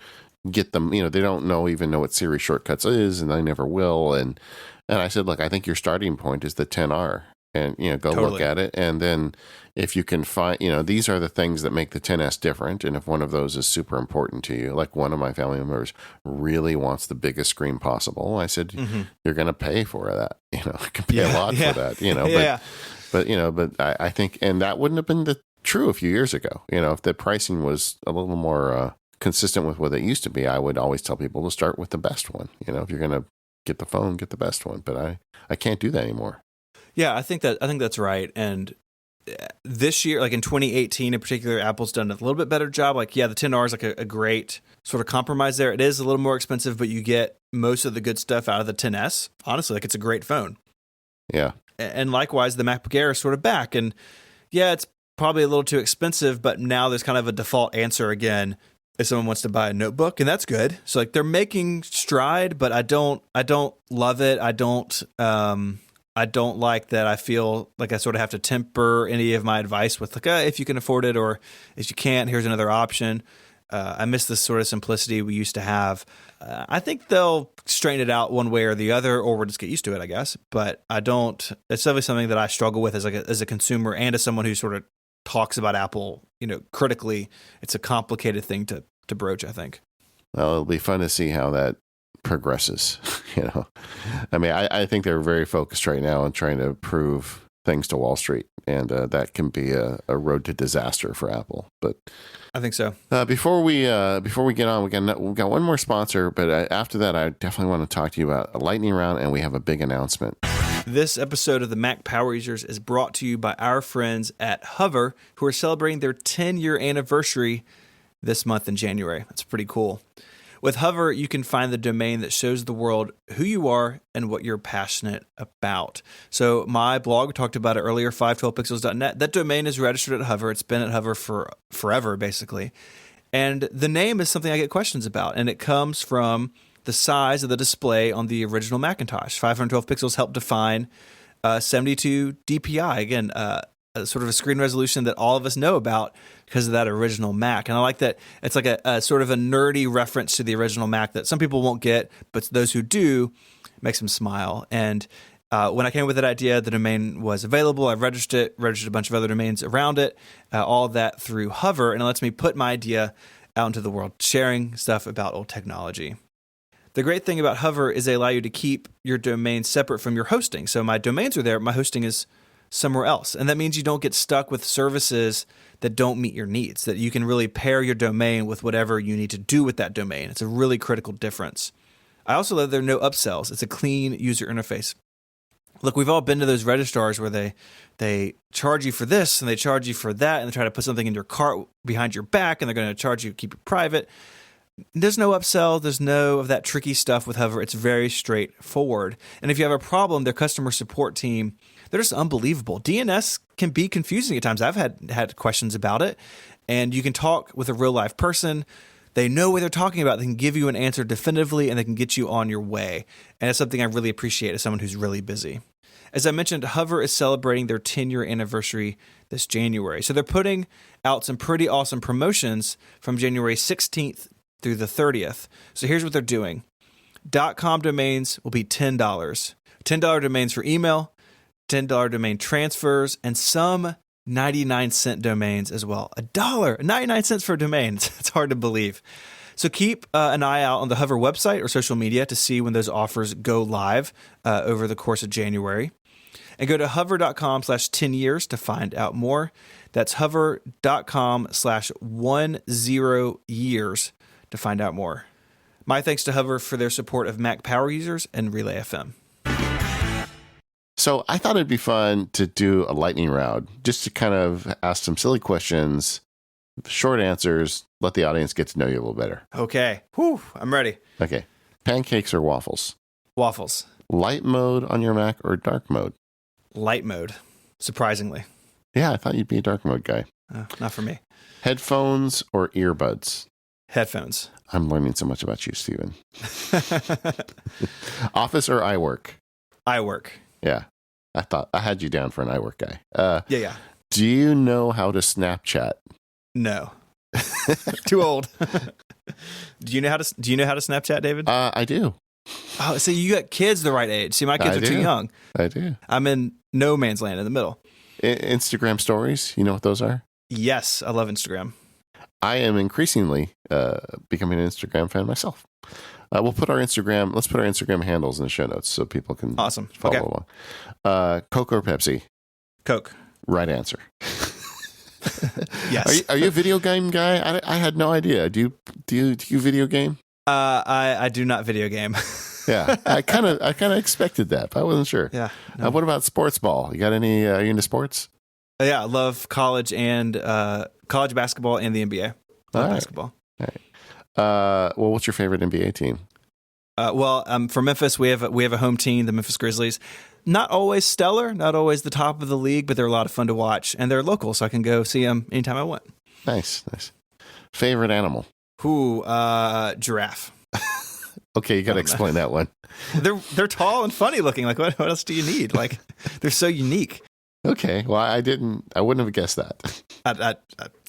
get them, they don't even know what Siri shortcuts is, and they never will. And I said, look, I think your starting point is the 10R, and go Totally. Look at it. And then if you can find, these are the things that make the 10S different. And if one of those is super important to you, like one of my family members really wants the biggest screen possible, I said, mm-hmm. You're going to pay for that. You can pay a lot for that. But I think, and that wouldn't have been true a few years ago. If the pricing was a little more consistent with what it used to be, I would always tell people to start with the best one. If you're going to get the phone, get the best one. But I can't do that anymore. Yeah, I think that's right. And this year, like in 2018 in particular, Apple's done a little bit better job. Like, yeah, the 10R is like a great sort of compromise there. It is a little more expensive, but you get most of the good stuff out of the 10S. Honestly, like it's a great phone. Yeah. And likewise, the MacBook Air is sort of back. And yeah, it's probably a little too expensive, but now there's kind of a default answer again if someone wants to buy a notebook, and that's good. So like they're making stride, but I don't love it. I don't like that. I feel like I sort of have to temper any of my advice with like, if you can afford it, or if you can't, here's another option. I miss this sort of simplicity we used to have. I think they'll straighten it out one way or the other, or we'll just get used to it, I guess. But I don't. It's definitely something that I struggle with as a consumer and as someone who sort of talks about Apple, critically. It's a complicated thing to broach, I think. Well, it'll be fun to see how that progresses. I mean, I think they're very focused right now on trying to prove things to Wall Street, and that can be a road to disaster for Apple. But I think so. Before we get on, we got one more sponsor, but after that, I definitely want to talk to you about a lightning round, and we have a big announcement. This episode of the Mac Power Users is brought to you by our friends at Hover, who are celebrating their 10-year anniversary this month in January. That's pretty cool. With Hover, you can find the domain that shows the world who you are and what you're passionate about. So my blog, talked about it earlier, 512pixels.net, that domain is registered at Hover. It's been at Hover for forever, basically. And the name is something I get questions about, and it comes from the size of the display on the original Macintosh. 512 pixels helped define 72 DPI. Again, sort of a screen resolution that all of us know about because of that original Mac. And I like that it's like a sort of a nerdy reference to the original Mac that some people won't get, but those who do, makes them smile. And when I came up with that idea, the domain was available. I've registered a bunch of other domains around it, all of that through Hover, and it lets me put my idea out into the world, sharing stuff about old technology. The great thing about Hover is they allow you to keep your domain separate from your hosting. So my domains are there, my hosting is somewhere else. And that means you don't get stuck with services that don't meet your needs, that you can really pair your domain with whatever you need to do with that domain. It's a really critical difference. I also love there are no upsells. It's a clean user interface. Look, we've all been to those registrars where they charge you for this and they charge you for that, and they try to put something in your cart behind your back, and they're going to charge you to keep it private. There's no upsell. There's no of that tricky stuff with Hover. It's very straightforward. And if you have a problem, their customer support team, they're just unbelievable. DNS can be confusing at times. I've had questions about it, and you can talk with a real life person. They know what they're talking about. They can give you an answer definitively, and they can get you on your way. And it's something I really appreciate as someone who's really busy. As I mentioned, Hover is celebrating their 10-year anniversary this January. So they're putting out some pretty awesome promotions from January 16th through the 30th. So here's what they're doing. .com domains will be $10. $10 domains for email, $10 domain transfers, and some 99-cent domains as well. $1, 99 cents for a domain. It's hard to believe. So keep an eye out on the Hover website or social media to see when those offers go live over the course of January. And go to hover.com/10years to find out more. That's hover.com/10years to find out more. My thanks to Hover for their support of Mac Power Users and Relay FM. So I thought it'd be fun to do a lightning round, just to kind of ask some silly questions, short answers, let the audience get to know you a little better. Okay. Whew, I'm ready. Okay. Pancakes or waffles? Waffles. Light mode on your Mac or dark mode? Light mode, surprisingly. Yeah, I thought you'd be a dark mode guy. Not for me. Headphones or earbuds? Headphones. I'm learning so much about you, Steven. Office or iWork? iWork. Yeah. I thought I had you down for an iWork guy. Yeah. Do you know how to Snapchat? No. Too old. Do you know how to Snapchat, David? I do. Oh, so you got kids the right age. See, my kids are too young. I do. I'm in no man's land in the middle. Instagram stories, you know what those are? Yes, I love Instagram. I am increasingly becoming an Instagram fan myself. Let's put our Instagram handles in the show notes so people can follow along. Coke or Pepsi? Coke. Right answer. Yes. Are you a video game guy? I had no idea. Do you video game? I do not video game. Yeah, I kind of expected that, but I wasn't sure. Yeah. No. What about sports ball? You got any? Are you into sports? Yeah, I love college and college basketball and the NBA. Basketball. All right. Well, what's your favorite NBA team? For Memphis, we have a home team, the Memphis Grizzlies. Not always stellar, not always the top of the league, but they're a lot of fun to watch, and they're local, so I can go see them anytime I want. Nice. Favorite animal? Giraffe. Okay, you got to explain that one. They're tall and funny looking. Like, what else do you need? Like, they're so unique. Okay, well, I wouldn't have guessed that.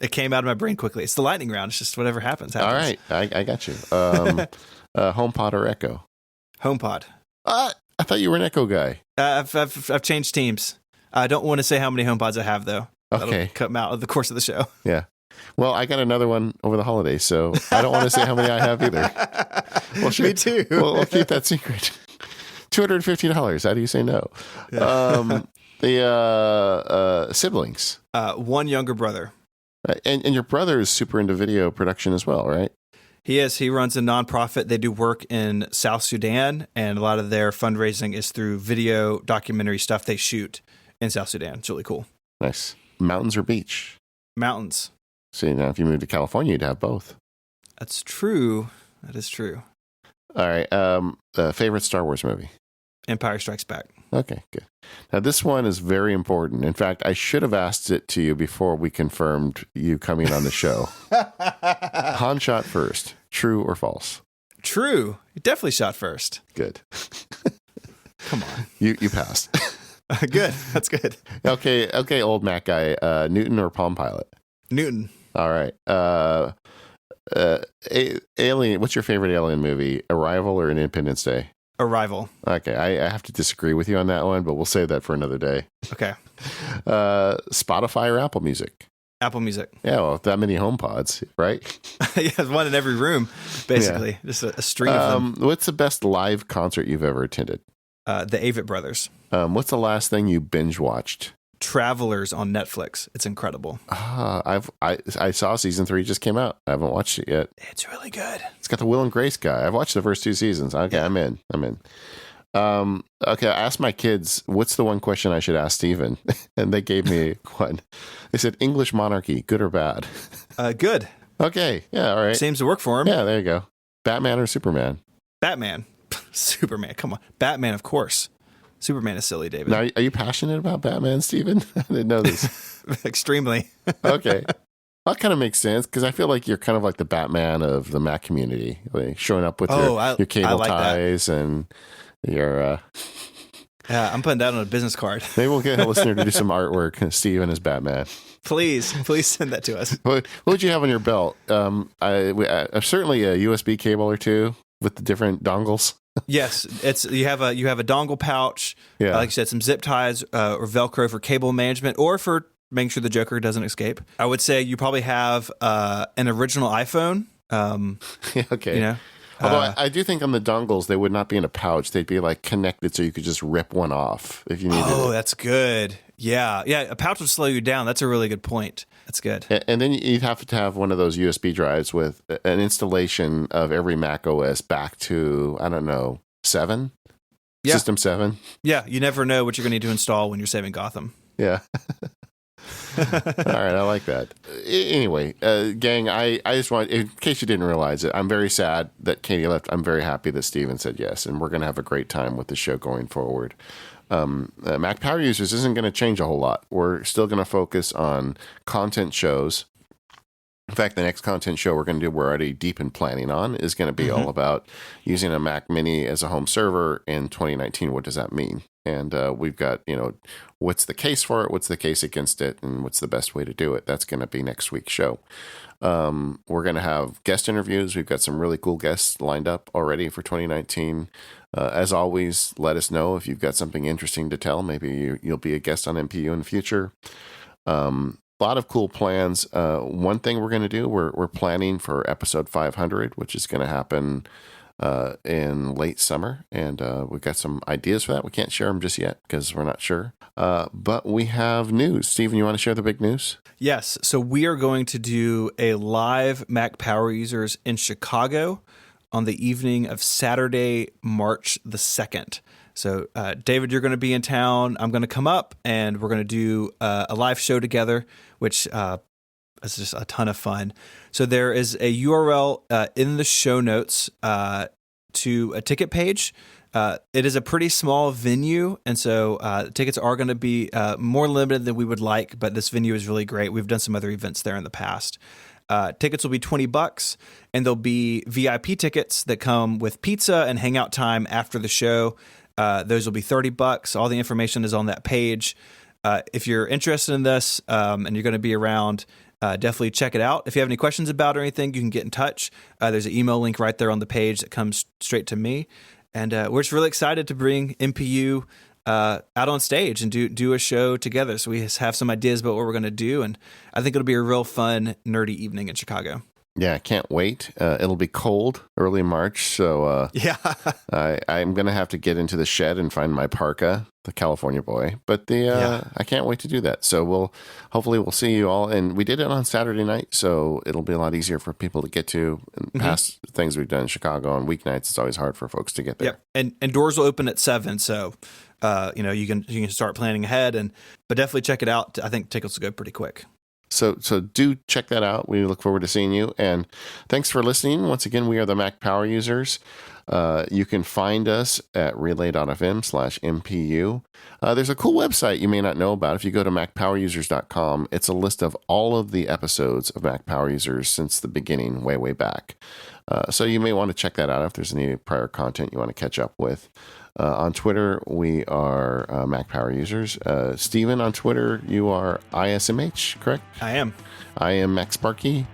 It came out of my brain quickly. It's the lightning round. It's just whatever happens. All right, I got you. HomePod or Echo? HomePod. I thought you were an Echo guy. I've changed teams. I don't want to say how many HomePods I have, though. Okay. That'll come out of the course of the show. Yeah. Well, I got another one over the holidays, so I don't want to say how many I have either. Well, sure. Me too. We'll keep that secret. $250. How do you say no? The siblings. One younger brother. Right. And your brother is super into video production as well, right? He is. He runs a nonprofit. They do work in South Sudan, and a lot of their fundraising is through video documentary stuff they shoot in South Sudan. It's really cool. Nice. Mountains or beach? Mountains. So now if you moved to California, you'd have both. That's true. That is true. All right. Favorite Star Wars movie? Empire Strikes Back. Okay, good. Now, this one is very important. In fact, I should have asked it to you before we confirmed you coming on the show. Han shot first. True or false? True. He definitely shot first. Good. Come on. You passed. Good. That's good. Okay, old Mac guy. Newton or Palm Pilot? Newton. All right. Alien. What's your favorite Alien movie? Arrival or Independence Day? Arrival. Okay, I have to disagree with you on that one, but we'll save that for another day. Okay. Spotify or Apple Music? Apple Music. Yeah, well, that many HomePods, right? Yeah, there's one in every room, basically. Yeah. Just a string of them. What's the best live concert you've ever attended? The Avett Brothers. What's the last thing you binge watched? Travelers on Netflix. It's incredible. I saw season 3 just came out. I haven't watched it yet. It's really good. It's got the Will and Grace guy. I've watched the first 2 seasons. Okay, yeah. I'm in. Okay, I asked my kids, what's the one question I should ask Steven? And they gave me one. They said, English monarchy, good or bad? Good. Okay, yeah, all right. Seems to work for him. Yeah, there you go. Batman or Superman? Batman. Superman, come on. Batman, of course. Superman is silly, David. Now, are you passionate about Batman, Steven? I didn't know this. Extremely. Okay. That kind of makes sense because I feel like you're kind of like the Batman of the Mac community, like showing up with your cable ties and your. Yeah, I'm putting that on a business card. Maybe we'll get a listener to do some artwork. Steven as Batman. Please send that to us. What would you have on your belt? Certainly a USB cable or two with the different dongles. Yes, you have a dongle pouch. Yeah. Like you said, some zip ties or Velcro for cable management or for making sure the Joker doesn't escape. I would say you probably have an original iPhone. Okay. You know, although I do think on the dongles they would not be in a pouch; they'd be like connected, so you could just rip one off if you needed. Oh, it. That's good. Yeah. A pouch would slow you down. That's a really good point. That's good. And then you'd have to have one of those USB drives with an installation of every Mac OS back to, I don't know, 7? Yeah. System 7? Yeah, you never know what you're going to need to install when you're saving Gotham. Yeah. All right, I like that. Anyway, gang, I just want, in case you didn't realize it, I'm very sad that Katie left. I'm very happy that Steven said yes, and we're going to have a great time with the show going forward. Mac Power Users isn't going to change a whole lot. We're still going to focus on content shows. In fact, the next content show we're going to do, we're already deep in planning on, is going to be all about using a Mac Mini as a home server in 2019. What does that mean? And we've got, what's the case for it? What's the case against it? And what's the best way to do it? That's going to be next week's show. We're going to have guest interviews. We've got some really cool guests lined up already for 2019. As always, let us know if you've got something interesting to tell. Maybe you'll be a guest on MPU in the future. A lot of cool plans. One thing we're going to do, we're planning for episode 500, which is going to happen in late summer. And we've got some ideas for that. We can't share them just yet because we're not sure. But we have news. Steven, you want to share the big news? Yes. So we are going to do a live Mac Power Users in Chicago on the evening of Saturday, March the 2nd. So, David, you're going to be in town. I'm going to come up, and we're going to do a live show together, which is just a ton of fun. So there is a URL in the show notes to a ticket page. It is a pretty small venue, and so tickets are going to be more limited than we would like, but this venue is really great. We've done some other events there in the past. Tickets will be $20, and there'll be VIP tickets that come with pizza and hangout time after the show. Those will be $30. All the information is on that page. If you're interested in this and you're going to be around, definitely check it out. If you have any questions about it or anything, you can get in touch. There's an email link right there on the page that comes straight to me. And we're just really excited to bring MPU out on stage and do a show together. So we have some ideas about what we're going to do, and I think it'll be a real fun, nerdy evening in Chicago. Yeah, I can't wait. It'll be cold early March, so yeah, I'm going to have to get into the shed and find my parka, the California boy. But I can't wait to do that. So hopefully we'll see you all. And we did it on Saturday night, so it'll be a lot easier for people to get to. Past things we've done in Chicago on weeknights, it's always hard for folks to get there. Yep. And doors will open at 7, so you can start planning ahead. But definitely check it out. I think tickets will go pretty quick. So do check that out. We look forward to seeing you. And thanks for listening. Once again, we are the Mac Power Users. You can find us at relay.fm/MPU. There's a cool website you may not know about. If you go to macpowerusers.com, it's a list of all of the episodes of Mac Power Users since the beginning, way back. So you may want to check that out if there's any prior content you want to catch up with. On Twitter, we are Mac Power Users. Steven, on Twitter, you are ISMH, correct? I am. I am Max Sparky.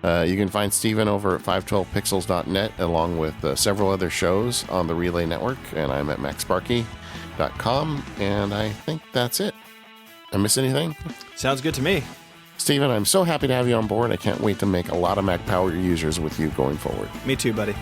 You can find Steven over at 512pixels.net along with several other shows on the Relay Network, and I'm at maxsparky.com, and I think that's it. I miss anything? Sounds good to me. Steven, I'm so happy to have you on board. I can't wait to make a lot of Mac Power Users with you going forward. Me too, buddy.